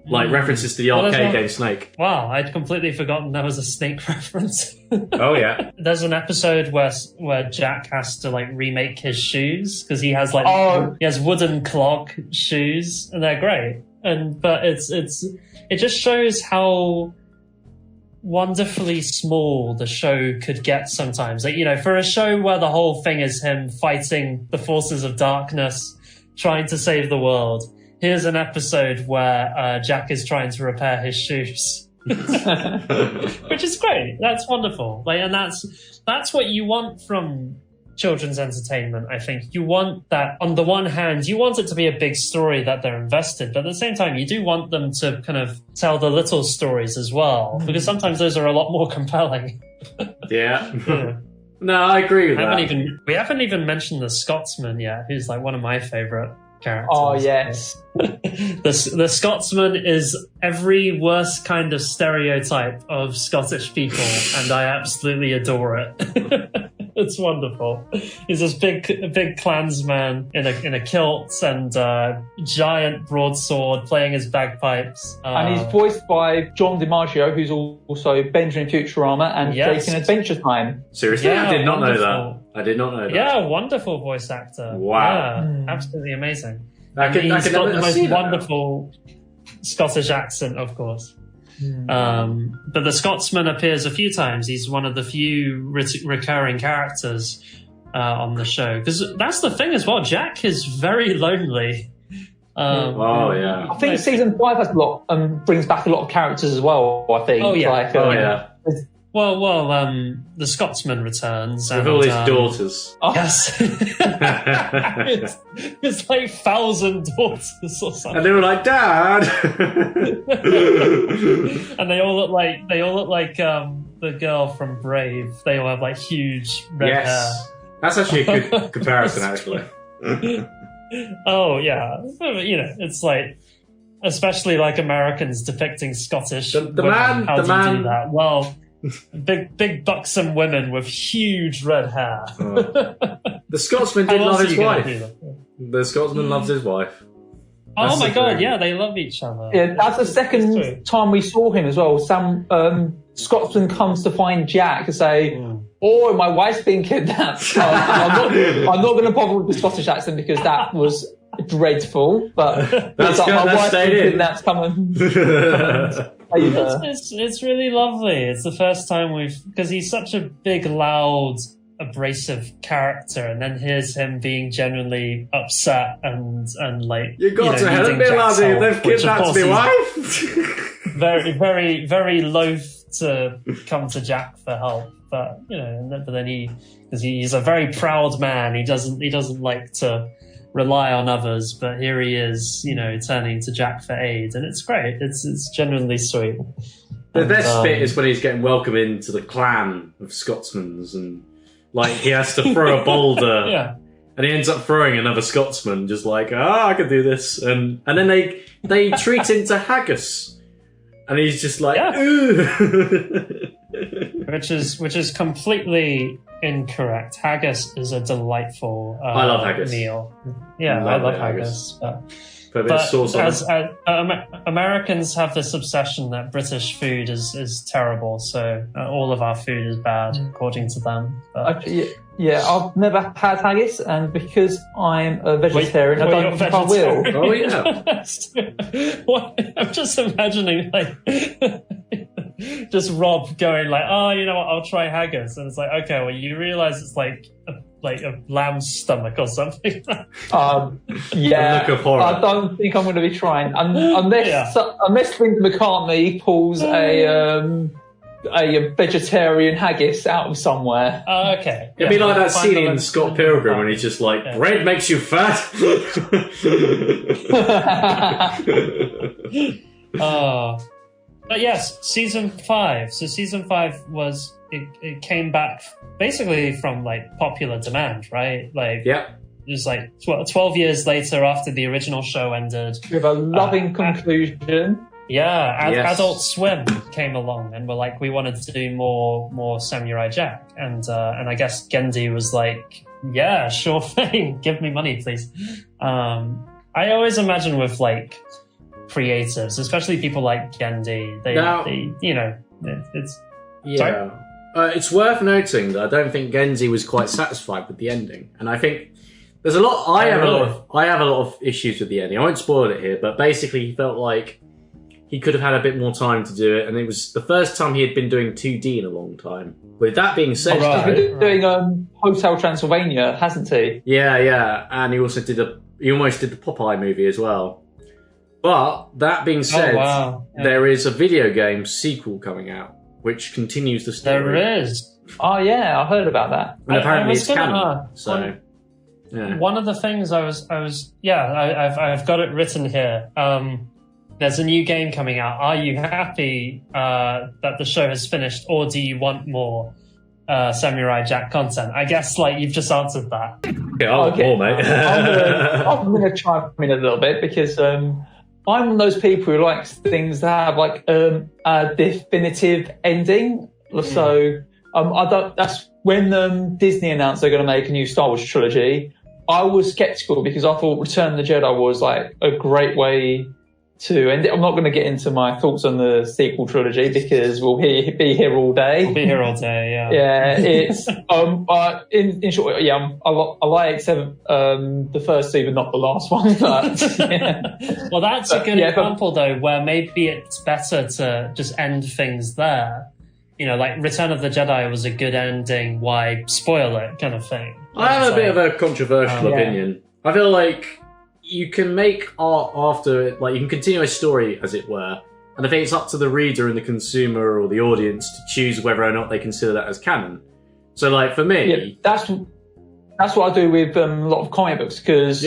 Like references to the arcade game Snake. Wow, I'd completely forgotten there was a Snake reference. Oh yeah. There's an episode where Jack has to like remake his shoes because he has he has wooden clog shoes and they're great. But it just shows how wonderfully small the show could get sometimes. Like, you know, for a show where the whole thing is him fighting the forces of darkness, trying to save the world. Here's an episode where Jack is trying to repair his shoes, which is great. That's wonderful. Like, and that's what you want from children's entertainment. I think you want that. On the one hand, you want it to be a big story that they're invested, but at the same time, you do want them to kind of tell the little stories as well, because sometimes those are a lot more compelling. Yeah. No, I agree with that. We haven't even mentioned the Scotsman yet, who's like one of my favorite characters. Oh yes. The Scotsman is every worst kind of stereotype of Scottish people, and I absolutely adore it. It's wonderful. He's this big clansman in a kilt and giant broadsword, playing his bagpipes. And he's voiced by John DiMaggio, who's also Benjamin Futurama and Jake in Adventure Time. Seriously, I did not know that. I did not know that. Yeah, wonderful voice actor. Wow. Yeah, absolutely amazing. He's got the most wonderful Scottish accent, of course. But the Scotsman appears a few times. He's one of the few recurring characters on the show. Because that's the thing as well. Jack is very lonely. Yeah. I think season 5 has a lot, brings back a lot of characters as well. I think. Oh yeah. Well, the Scotsman returns. With all his daughters. Yes. it's like 1,000 daughters or something. And they were like, Dad! And they all look like the girl from Brave. They all have like huge red hair. That's actually a good comparison, actually. Oh, yeah. You know, it's like, especially like Americans depicting Scottish women. How do you do that? Well, big buxom women with huge red hair. The Scotsman did love his wife. The Scotsman loves his wife. Oh my god, yeah, they love each other. Yeah, that's the second time we saw him as well. Scotsman comes to find Jack to say, "Oh, my wife's been kidnapped." I'm not going to bother with the Scottish accent because that was dreadful. But that's like, my wife's been in. kidnapped. Coming. It's really lovely. It's the first time because he's such a big, loud abrasive character, and then here's him being genuinely upset and like you got to help me, laddie. They've kidnapped my wife. very, very, very loath to come to Jack for help, but but then he's a very proud man. He doesn't like to rely on others, but here he is, turning to Jack for aid, and it's great. It's genuinely sweet. The best bit is when he's getting welcomed into the clan of Scotsmans, and like he has to throw a boulder, yeah, and he ends up throwing another Scotsman, just like, I can do this, and then they treat him to haggis, and he's just like, ooh. which is completely incorrect. Haggis is a delightful I love haggis. meal. Yeah, I love haggis. But as Americans have this obsession that British food is terrible, so all of our food is bad, according to them. Yeah, I've never had haggis, and because I'm a vegetarian, I don't think I will. Oh, yeah. I'm just imagining, like, just Rob going like, you know what, I'll try haggis. And it's like, okay, well, you realise it's like a lamb's stomach or something. Yeah, look of horror. I don't think I'm going to be trying unless Vince McCartney pulls a vegetarian haggis out of somewhere. Okay. It'd be like that scene in Scott Pilgrim when he's just like, bread makes you fat. But yes, season 5. So season 5 was it came back basically from like popular demand, right? Like, yeah, it was like 12 years later after the original show ended, with a loving conclusion. Yeah, Adult Swim came along and were like, we wanted to do more Samurai Jack, and I guess Gendy was like, yeah, sure thing, give me money, please. I always imagine with like creatives, especially people like Gendy, it's worth noting that I don't think Gendy was quite satisfied with the ending, and I think there's a lot. I have a lot of issues with the ending. I won't spoil it here, but basically, he felt like he could have had a bit more time to do it, and it was the first time he had been doing 2D in a long time. With that being said, he's been doing Hotel Transylvania, hasn't he? Yeah, and he also he almost did the Popeye movie as well. But that being said, there is a video game sequel coming out which continues the story. There is. Oh yeah, I heard about that. And apparently it's canon. So one of the things I've got it written here. There's a new game coming out. Are you happy that the show has finished, or do you want more Samurai Jack content? I guess like you've just answered that. Yeah, more, mate. I'm gonna chime in a little bit because I'm one of those people who likes things that have like a definitive ending. So I don't. That's when Disney announced they're going to make a new Star Wars trilogy. I was skeptical because I thought Return of the Jedi was like a great way to end it. I'm not going to get into my thoughts on the sequel trilogy because we'll be here all day. We'll be here all day, yeah. Yeah, it's in short, yeah, I like the first season, not the last one. But yeah. Well, that's a good example though, where maybe it's better to just end things there. You know, like Return of the Jedi was a good ending. Why spoil it, kind of thing. I have a bit of a controversial opinion. I feel like you can make art after it, like you can continue a story, as it were, and I think it's up to the reader and the consumer or the audience to choose whether or not they consider that as canon. So, like for me, that's what I do with a lot of comic books because,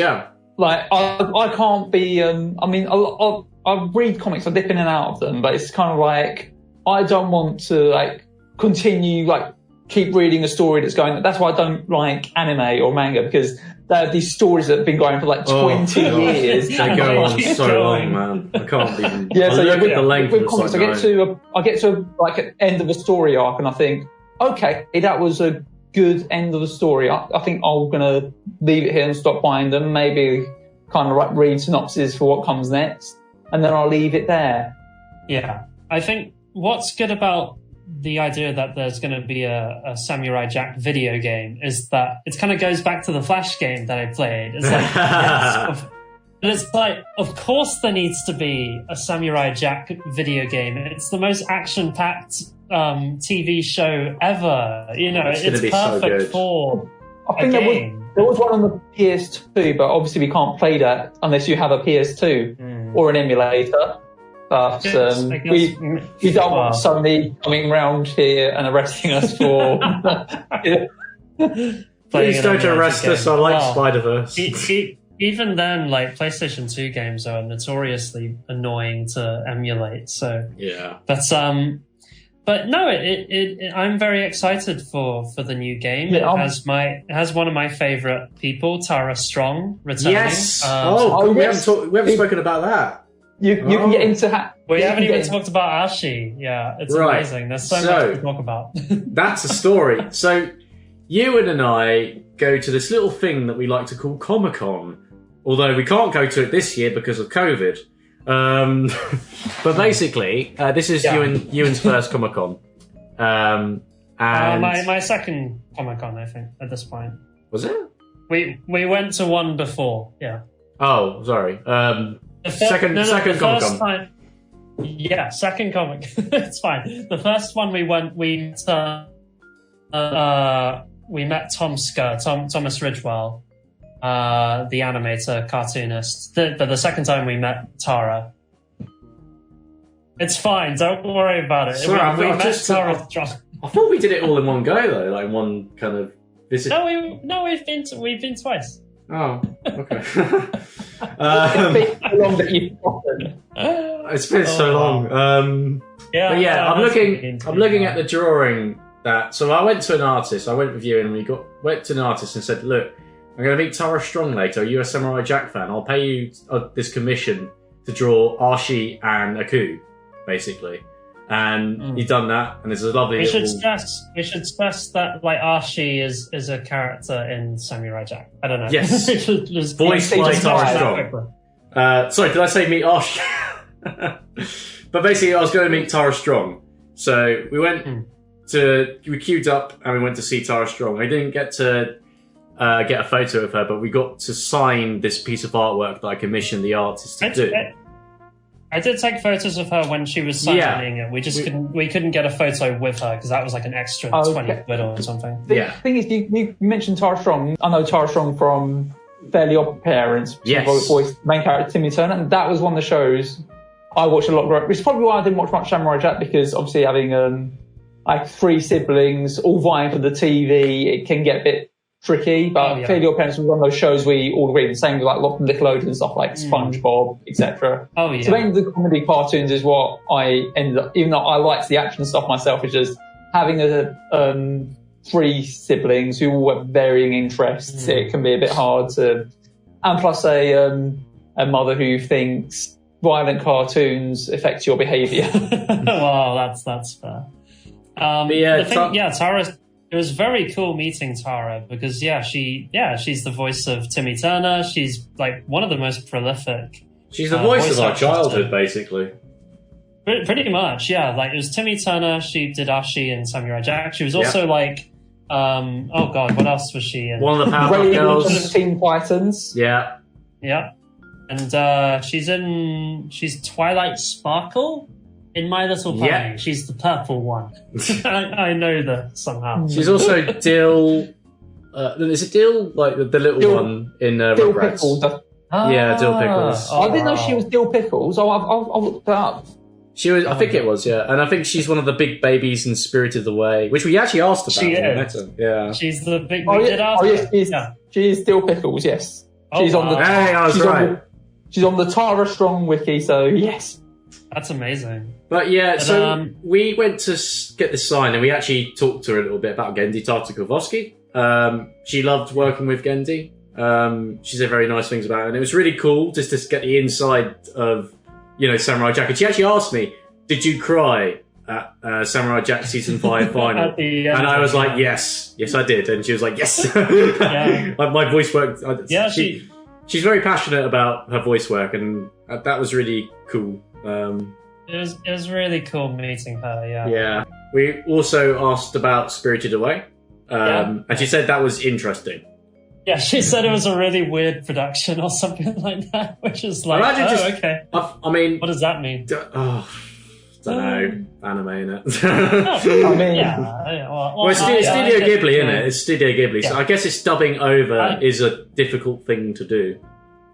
like I can't be. I mean, I read comics, I dip in and out of them, but it's kind of like I don't want to like continue like keep reading a story that's going. That's why I don't like anime or manga because there are these stories that have been going for like 20 years. They go on so long, man. I can't even. Yeah, so look at the length with of comics, like I get to like an end of a story arc, and I think, okay, that was a good end of the story. I think I'm gonna leave it here and stop buying them. Maybe kind of like read synopses for what comes next, and then I'll leave it there. Yeah, I think what's good about the idea that there's going to be a Samurai Jack video game is that it kind of goes back to the Flash game that I played. It's like, but it's like, of course there needs to be a Samurai Jack video game. It's the most action-packed TV show ever. You know, It's gonna be perfect so good. for I think a game. there was one on the PS2, but obviously we can't play that unless you have a PS2 or an emulator. But we don't want Sony coming round here and arresting us for... Please don't arrest us, I like Spider-Verse. Even then, like, PlayStation 2 games are notoriously annoying to emulate, so... Yeah. But no, I'm very excited for the new game. Yeah, it has one of my favorite people, Tara Strong, returning. Yes! We haven't spoken about that. You can get into... We haven't even talked about Ashi. Yeah, it's amazing. There's so much to talk about. That's a story. So, Euan and I go to this little thing that we like to call Comic-Con. Although we can't go to it this year because of COVID. But basically, this is Euan's first Comic-Con. And my second Comic-Con, I think, at this point. Was it? We went to one before, yeah. Oh, sorry. Second Comic-Con. Yeah, second comic. It's fine. The first one we went, we met Thomas Ridgewell, the animator, cartoonist. But the second time we met Tara. It's fine. Don't worry about it. Sorry, we met Tara. I thought we did it all in one go though, like one kind of visit. No, we've been twice. Oh, okay. It's been so long that you've forgotten. It's been so long. But yeah, I'm looking at the drawing that. So I went to an artist. I went with you, and went to an artist and said, "Look, I'm going to meet Tara Strong later. Are you a Samurai Jack fan? I'll pay you this commission to draw Ashi and Aku, basically." And he's done that, and there's a lovely. We should stress that like Ashi is a character in Samurai Jack. I don't know. Yes, voiced by Tara Strong. Sorry, did I say meet Ashi? But basically, I was going to meet Tara Strong, so we went we queued up and we went to see Tara Strong. I didn't get to get a photo of her, but we got to sign this piece of artwork that I commissioned the artist to do. I did take photos of her when she was signing it. We couldn't get a photo with her because that was like an extra 20 quid or something. The thing is, you mentioned Tara Strong. I know Tara Strong from Fairly Odd Parents. Yes. Voiced main character Timmy Turner, and that was one of the shows I watched a lot. Which is probably why I didn't watch much Samurai Jack, because obviously having like 3 siblings all vying for the TV, it can get a bit tricky. But Fairly Odd Parents was one of those shows we all agree. The same with like a lot of Nickelodeon stuff like SpongeBob, etc. Oh yeah. So mainly the comedy cartoons is what I ended up. Even though I liked the action stuff myself, it's just having 3 siblings who all have varying interests. It can be a bit hard to, and plus a mother who thinks violent cartoons affect your behaviour. Well, that's fair. Tara. It was very cool meeting Tara because she's the voice of Timmy Turner. She's like one of the most prolific. She's the voice of our childhood, basically. Pretty much, yeah. Like it was Timmy Turner. She did Ashi and Samurai Jack. She was also like, oh god, what else was she in? One of the Powerpuff Girls. Teen Titans. Yeah. And she's Twilight Sparkle in My Little Pony. Yeah. She's the purple one. I know that somehow. She's also Dill. Is it Dill? Like the little one in Dill Rugrats? Pickles. Yeah, Dill Pickles. I didn't know she was Dill Pickles. I'll look that up. She was. I think it was. Yeah, and I think she's one of the big babies in Spirited Away, which we actually asked about. She is. Yeah. She's the big. She is Dill Pickles. Yes. She's on the. Hey, I was right. She's on the Tara Strong wiki, so yes. That's amazing. But we went to get this sign, and we actually talked to her a little bit about Gendy Tartakovsky. She loved working with Gendy. She said very nice things about it, and it was really cool just to get the inside of, Samurai Jack. And she actually asked me, "Did you cry at Samurai Jack season 5 final?" And I was like, "Yes, I did." And she was like, "Yes." My voice work. She's very passionate about her voice work, and that was really cool. It was really cool meeting her. Yeah. Yeah. We also asked about Spirited Away, and she said that was interesting. Yeah, she said it was a really weird production or something like that, which is like, okay. I mean, what does that mean? don't know, anime in it. I mean, well, it's Studio Ghibli, isn't it? It's Studio Ghibli. So I guess it's dubbing over is a difficult thing to do.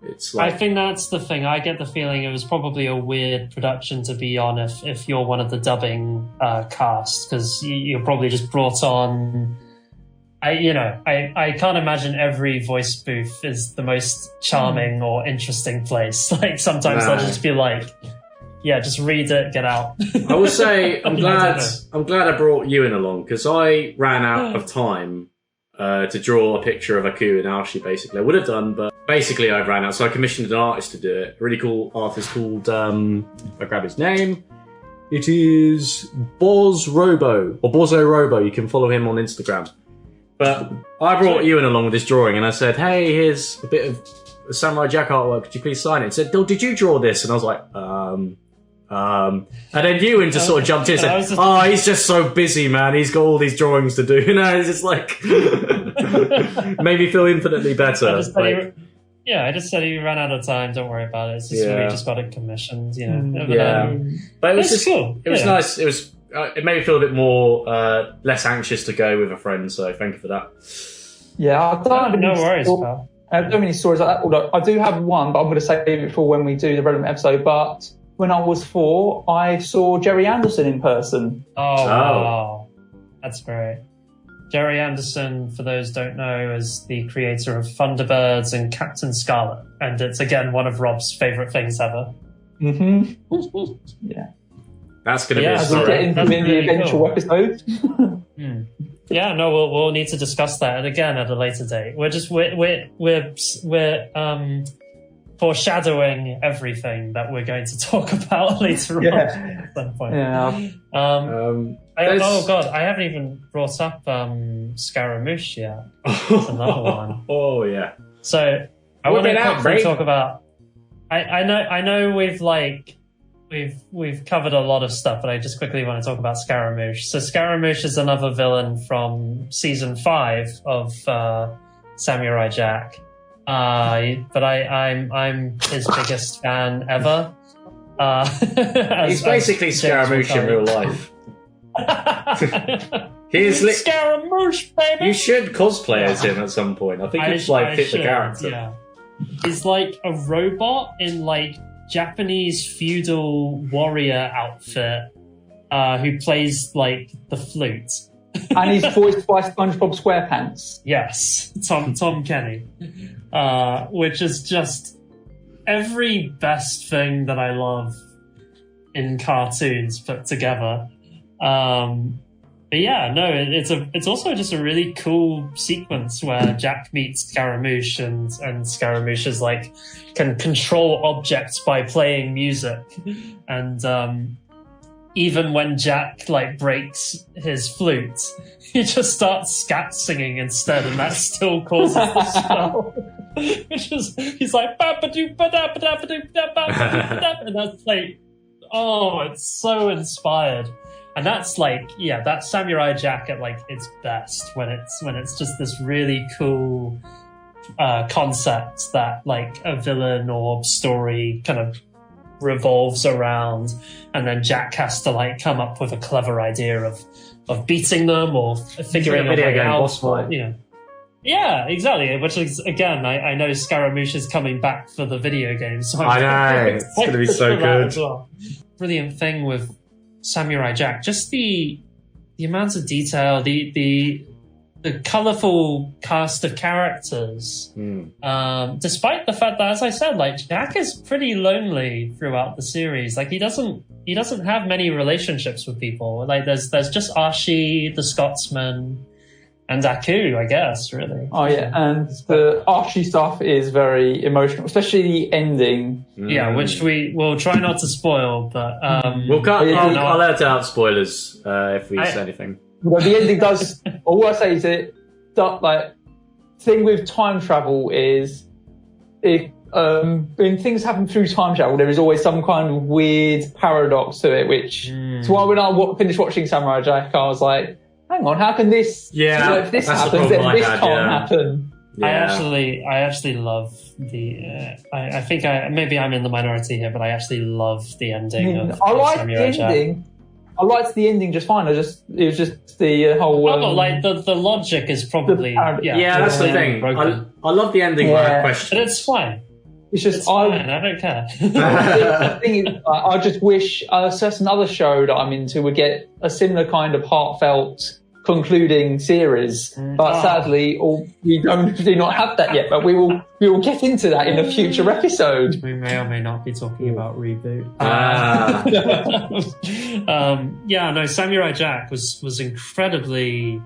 It's like, I think that's the thing. I get the feeling it was probably a weird production to be on if you're one of the dubbing cast, because you're probably just brought on. I can't imagine every voice booth is the most charming or interesting place. Like sometimes they'll just be like, yeah, just read it, get out. I will say I'm glad I brought Euan along, because I ran out of time to draw a picture of Aku and Ashi. Basically, I would have done, but basically I ran out, so I commissioned an artist to do it. A really cool artist called if I grab his name, it is Bozo Robo. You can follow him on Instagram. But I brought Euan along with this drawing, and I said, "Hey, here's a bit of Samurai Jack artwork. Could you please sign it?" He said, "Oh, did you draw this?" And I was like, And then Euan just sort of jumped in and said, "Oh, he's just so busy, man. He's got all these drawings to do." You know, it's just like made me feel infinitely better. I just said he ran out of time. Don't worry about it. It's just we just got it commissioned. You know. But it was just cool. It was nice. It was. It made me feel a bit more less anxious to go with a friend. So thank you for that. Yeah, I don't have no worries, pal. I don't have many stories like that. Although I do have one, but I'm going to save it for when we do the relevant episode. But when I was 4, I saw Jerry Anderson in person. Oh, wow. That's great. Jerry Anderson, for those who don't know, is the creator of Thunderbirds and Captain Scarlet. And it's, again, one of Rob's favourite things ever. Mm-hmm. Yeah. That's going to be a story. In the eventual episode. Yeah, no, we'll need to discuss that again at a later date. We're foreshadowing everything that we're going to talk about later on at some point. Yeah. Oh god, I haven't even brought up Scaramouche yet. That's another one. Oh yeah. So I want to quickly talk about. I know we've covered a lot of stuff, but I just quickly want to talk about Scaramouche. So Scaramouche is another villain from season 5 of Samurai Jack. But I'm his biggest fan ever. He's basically Scaramouche in real life. He's Scaramouche, baby. You should cosplay as him at some point. I think he'd fit the character. Yeah. He's like a robot in like Japanese feudal warrior outfit who plays like the flute. And he's voiced by SpongeBob SquarePants. Yes, Tom Kenny. Which is just every best thing that I love in cartoons put together. But yeah, no, it's also just a really cool sequence where Jack meets Scaramouche and Scaramouche is like can control objects by playing music, and even when Jack like breaks his flute, he just starts scat singing instead, and that still causes the spell. Which is he's like and that's like, oh, it's so inspired. And that's like, yeah, that's Samurai Jack at like its best when it's just this really cool concept that like a villain or story kind of revolves around, and then Jack has to like come up with a clever idea of beating them or figuring out how, you know. Yeah, exactly. Which is, again, I know Scaramouche is coming back for the video game, so I know it's going to be so good. Well. Brilliant thing with Samurai Jack, just the amount of detail, the colourful cast of characters. Despite the fact that, as I said, like Jack is pretty lonely throughout the series. Like he doesn't have many relationships with people. Like there's just Ashi, the Scotsman, and Aku, I guess, really. Oh yeah, and the Ashi stuff is very emotional, especially the ending. Yeah, which we will try not to spoil, but we'll cut. I'll let out spoilers if we say anything. Well, the ending does. All I say is like thing with time travel is when things happen through time travel, there is always some kind of weird paradox to it. Which so why when I finished watching Samurai Jack, I was like, hang on, how can this? Yeah, if this happens, then this can't happen. I actually love the. I think maybe I'm in the minority here, but I actually love the ending. I like the ending. I liked the ending just fine. It was just the whole. The logic is probably that's the thing. I love the ending. But I question, but it's fine. It's just fine. I don't care. The thing is, I just wish a certain other show that I'm into would get a similar kind of heartfelt concluding series, but sadly, we do not have that yet. But we will get into that in a future episode. We may or may not be talking about reboot. Samurai Jack was incredibly.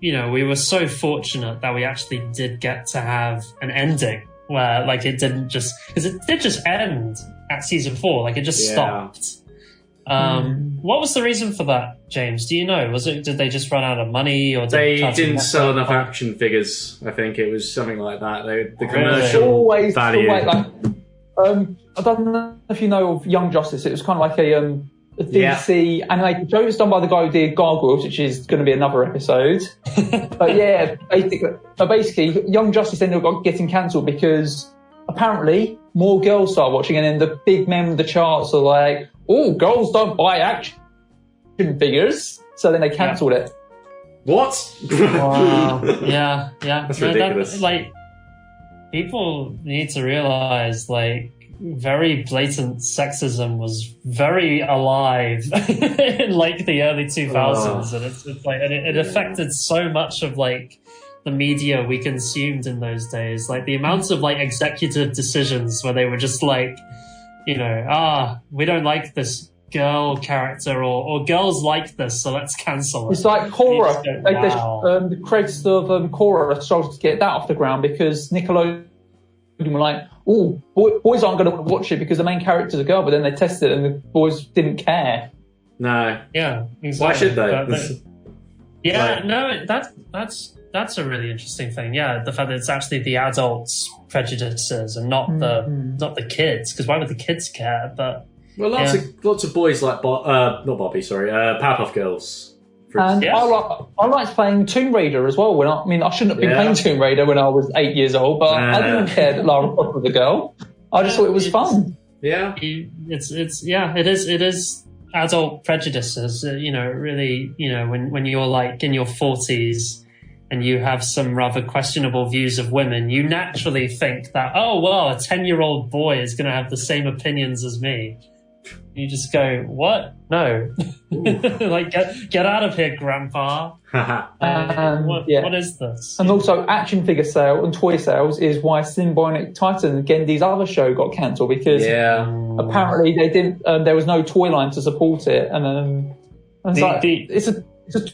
We were so fortunate that we actually did get to have an ending where, like, it didn't just because it did just end at season 4, like it just stopped. What was the reason for that, James? Do you know? Did they just run out of money, or they didn't sell enough action figures? I think it was something like that. The commercial value. I don't know if you know of Young Justice. It was kind of like a DC animated show. It was done by the guy who did Gargoyles, which is going to be another episode. But basically, Young Justice ended up getting cancelled because apparently more girls start watching, and then the big men with the charts are like, "Oh, girls don't buy action figures," so then they cancelled it. What? Wow. Yeah. That's ridiculous. People need to realize, very blatant sexism was very alive in the early 2000s, and it affected so much of the media we consumed in those days. The amount of executive decisions where they were just we don't like this girl character, or girls like this, so let's cancel it. It's like Korra. The creators of Korra struggled to get that off the ground because Nickelodeon were like, "Oh, boys aren't going to watch it because the main character's a girl." But then they tested it, and the boys didn't care. No. Yeah. Exactly. Why should they? That's a really interesting thing. Yeah, the fact that it's actually the adults' prejudices and not the kids. Because why would the kids care? But lots of boys like Powerpuff Girls. And I liked playing Tomb Raider as well. I shouldn't have been playing Tomb Raider when I was 8 years old, but I didn't care that Lara Croft was a girl. I just thought it was fun. Yeah, it is adult prejudices. Really, when you're in your 40s. And you have some rather questionable views of women, you naturally think that, oh, well, a 10-year-old boy is going to have the same opinions as me. You just go, what? No. Get out of here, Grandpa. What is this? And also, action figure sale and toy sales is why Symbiotic Titan, Gendy's other show, got cancelled because apparently they didn't. There was no toy line to support it, and it's a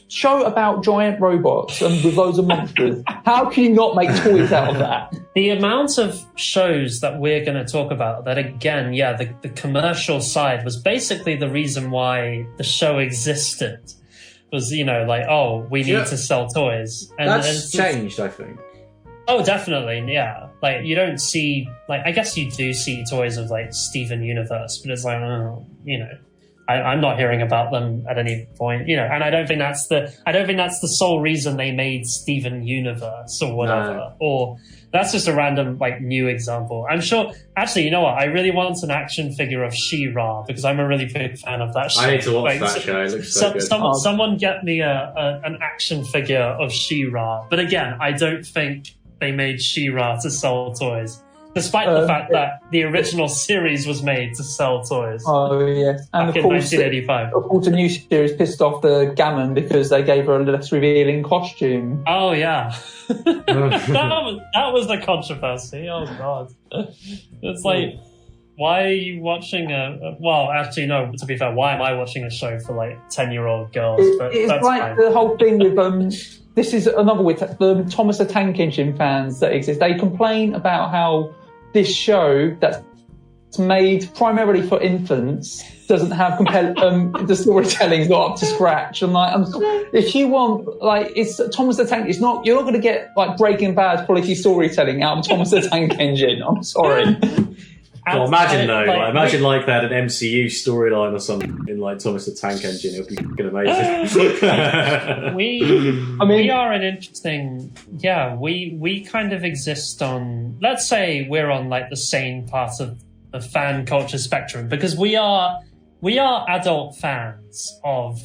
show about giant robots and with loads of monsters. How can you not make toys out of that? The amount of shows that we're going to talk about that, again, the commercial side was basically the reason why the show existed. Was, we need to sell toys. And that's changed, I think. Oh, definitely, yeah. You don't see, I guess you do see toys of, Steven Universe, but it's I'm not hearing about them at any point, and I don't think that's the sole reason they made Steven Universe or whatever, or that's just a random new example. I'm sure. Actually, you know what? I really want an action figure of She-Ra because I'm a really big fan of that show. I need to watch that show. It looks so good. Someone get me an action figure of She-Ra. But again, I don't think they made She-Ra to sell toys. Despite the fact that the original series was made to sell toys. Oh, yes. And back in 1985. Of course, the new series pissed off the Gammon because they gave her a less revealing costume. Oh, yeah. that was the controversy. Oh, God. It's why are you watching well, actually, no, to be fair, why am I watching a show for, 10-year-old girls? It's fine. The whole thing with... this is another with the Thomas the Tank Engine fans that exist. They complain about how this show that's made primarily for infants doesn't have the storytelling's not up to scratch. And if you want, it's Thomas the Tank. You're not going to get Breaking Bad quality storytelling out of Thomas the Tank Engine. I'm sorry. Well, imagine though, imagine they had an MCU storyline or something in like Thomas the Tank Engine. It would be fucking amazing. We are an interesting. Yeah, we kind of exist on. Let's say we're on like the sane part of the fan culture spectrum because we are adult fans of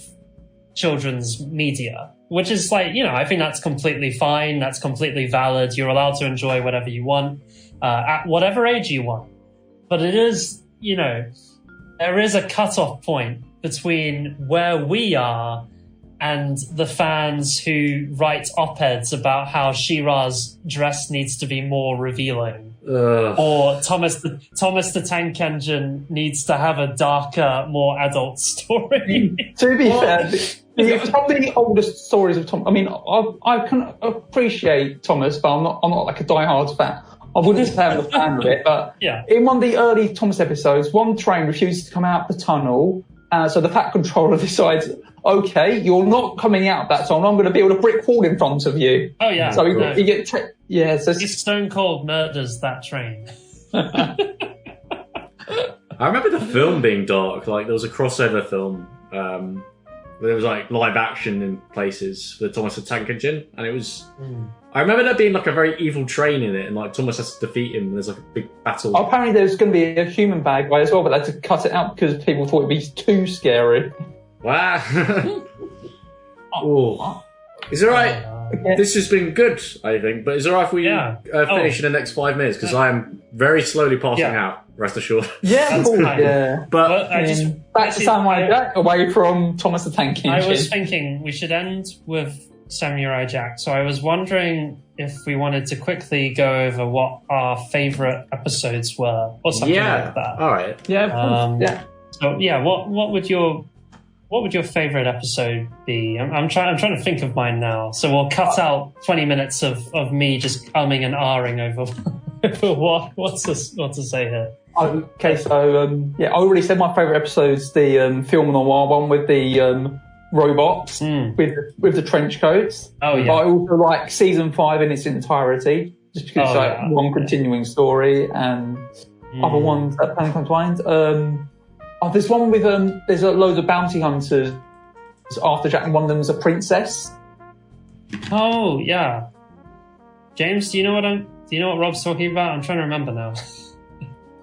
children's media, which is like, I think that's completely fine. That's completely valid. You're allowed to enjoy whatever you want at whatever age you want. But it is, there is a cutoff point between where we are and the fans who write op-eds about how She-Ra's dress needs to be more revealing. Or Thomas the Tank Engine needs to have a darker, more adult story. To be fair, some of the oldest stories of Tom. I mean, I can appreciate Thomas, but I'm not like a diehard fan. I wouldn't say I'm a fan of it, but in one of the early Thomas episodes, one train refuses to come out the tunnel, so the Pack Controller decides, okay, you're not coming out that tunnel, I'm going to build a brick wall in front of you. Oh, yeah. So you get... so he stone cold murders that train. I remember the film being dark. Like, there was a crossover film where there was, like, live action in places for Thomas the Tank Engine, and it was... I remember there being, like, a very evil train in it, and, like, Thomas has to defeat him, and there's, like, a big battle. Apparently there's going to be a human bad guy as well, but they had to cut it out because people thought it'd be too scary. Wow. Is it alright? This has been good, I think, but is it alright if we finish in the next 5 minutes? Because I am very slowly passing out, rest assured. Yeah, cool. Yeah. But back to Samurai Jack, away from Thomas the Tank Engine. I was thinking we should end with Samurai Jack, so I was wondering if we wanted to quickly go over what our favourite episodes were, or something like that. Alright. Yeah, So what would your favourite episode be? I'm trying to think of mine now. So we'll cut out 20 minutes of me just umming and ahhing over what to say here. Okay, so I already said my favourite episode's the film noir one with the robots with the trench coats. Oh yeah. But I also like season 5 in its entirety, just because it's like one continuing story, and other ones that come to mind. There's one with there's a load of bounty hunters after Jack, and one of them's a princess. Oh yeah, James, do you know what Rob's talking about? I'm trying to remember now.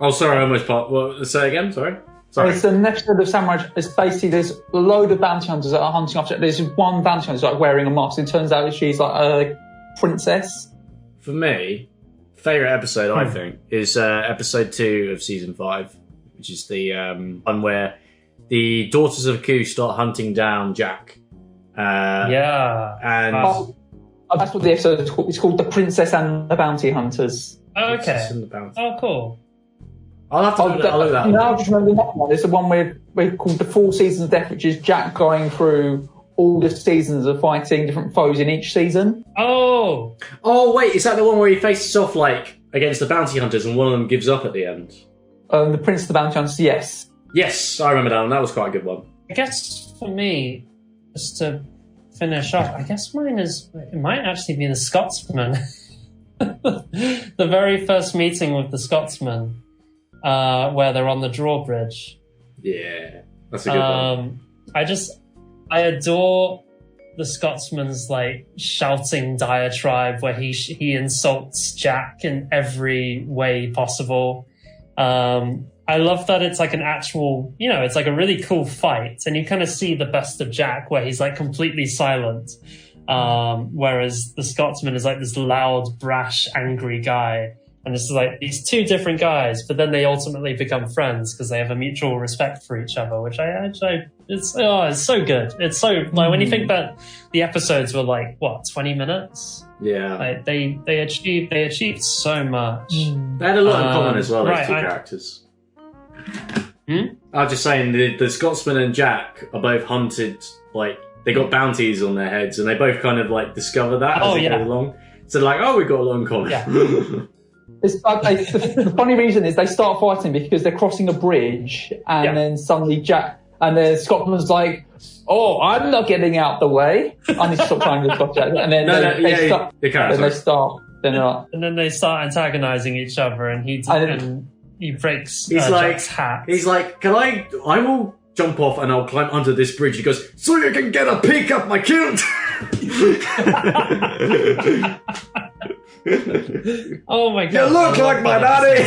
Oh, sorry, I almost part. Well, say again. Sorry. It's the next episode of Samurai. It's basically there's a load of bounty hunters that are hunting after. There's one bounty hunter like wearing a mask. It turns out that she's like a princess. For me, favourite episode I think is episode 2 of season 5. Which is the one where the Daughters of Ku start hunting down Jack. And that's what the episode is called. It's called The Princess and the Bounty Hunters. Oh, okay. Oh, cool. I'll have to look that one. Now I just remember that one. It's the one we're called The 4 Seasons of Death, which is Jack going through all the seasons of fighting different foes in each season. Oh, wait, is that the one where he faces off like against the bounty hunters and one of them gives up at the end? The Prince of the Bounty Hunters, yes. Yes, I remember that one. That was quite a good one. I guess for me, just to finish up, I guess it might actually be the Scotsman. The very first meeting with the Scotsman, where they're on the drawbridge. Yeah, that's a good one. I adore the Scotsman's like shouting diatribe where he insults Jack in every way possible. I love that it's like an actual, it's like a really cool fight, and you kind of see the best of Jack where he's like completely silent, whereas the Scotsman is like this loud, brash, angry guy, and it's like these two different guys, but then they ultimately become friends because they have a mutual respect for each other, which it's so good. It's so like when you think that the episodes were like 20 minutes. Yeah, like they achieved so much. They had a lot in common as well. Those two characters. I was just saying the Scotsman and Jack are both hunted. Like they got bounties on their heads, and they both kind of like discover that as they go along. So they're like, we've got a lot in common. Yeah. The funny reason is they start fighting because they're crossing a bridge, and then suddenly Jack and the Scotsman's like, I'm not getting out the way. I need to stop trying to stop Jack. And then they start antagonizing each other, and he breaks Jack's hat. He's like, I will jump off and I'll climb under this bridge. He goes, so you can get a peek up my kilt. Oh my god! You look like my daddy.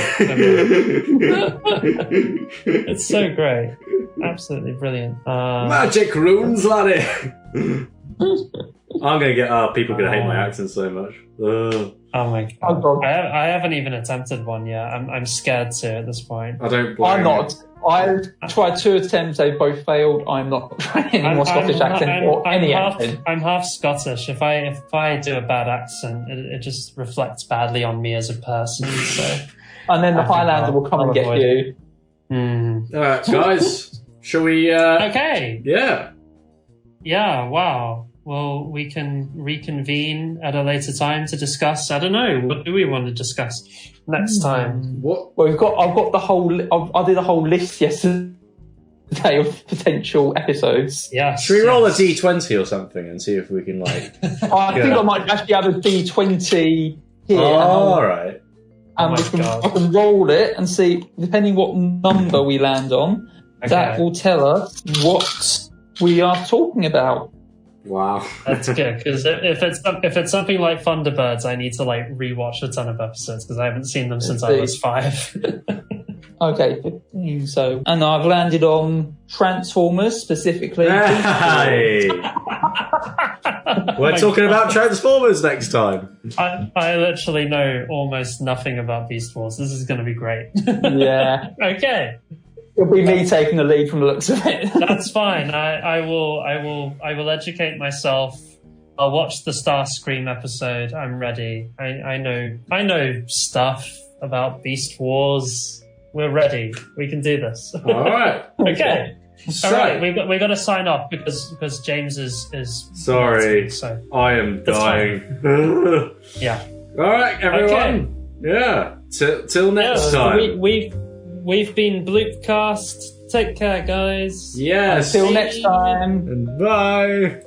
It's so great, absolutely brilliant. Magic runes, laddie. I'm gonna get. People are gonna hate my accent so much. Oh my god! I haven't even attempted one yet. I'm scared to at this point. I don't. Blame I'm not. I've tried 2 attempts. They both failed. I'm not trying any more Scottish accent or any accent. I'm half Scottish. If I do a bad accent, it just reflects badly on me as a person. So, and then the Highlander will come and get you. All right, guys. Shall we? Okay. Yeah. Yeah. Wow. Well, we can reconvene at a later time to discuss. I don't know. What do we want to discuss next time? What? Well, I've got the whole. I did a whole list yesterday of potential episodes. Yeah. Should we roll a D20 or something and see if we can like? I think I might actually have a D20 here. All right. And I can roll it and see, depending what number we land on, that will tell us what we are talking about. Wow, that's good, because if it's something like Thunderbirds, I need to like rewatch a ton of episodes because I haven't seen them since I was 5. Okay, 15. So, and I've landed on Transformers specifically. Hey. We're talking about Transformers next time. I literally know almost nothing about Beast Wars. This is going to be great. Yeah. Okay. It'll be me taking the lead from the looks of it. That's fine. I will educate myself. I'll watch the Starscream episode. I'm ready. I know stuff about Beast Wars. We're ready. We can do this. All right. Okay. So, all right. We got to sign off because James is sorry. So I am dying. Yeah. All right, everyone. Okay. Yeah. Till next time. We've been Bloobcast. Take care, guys. Yes. Until next time. And bye.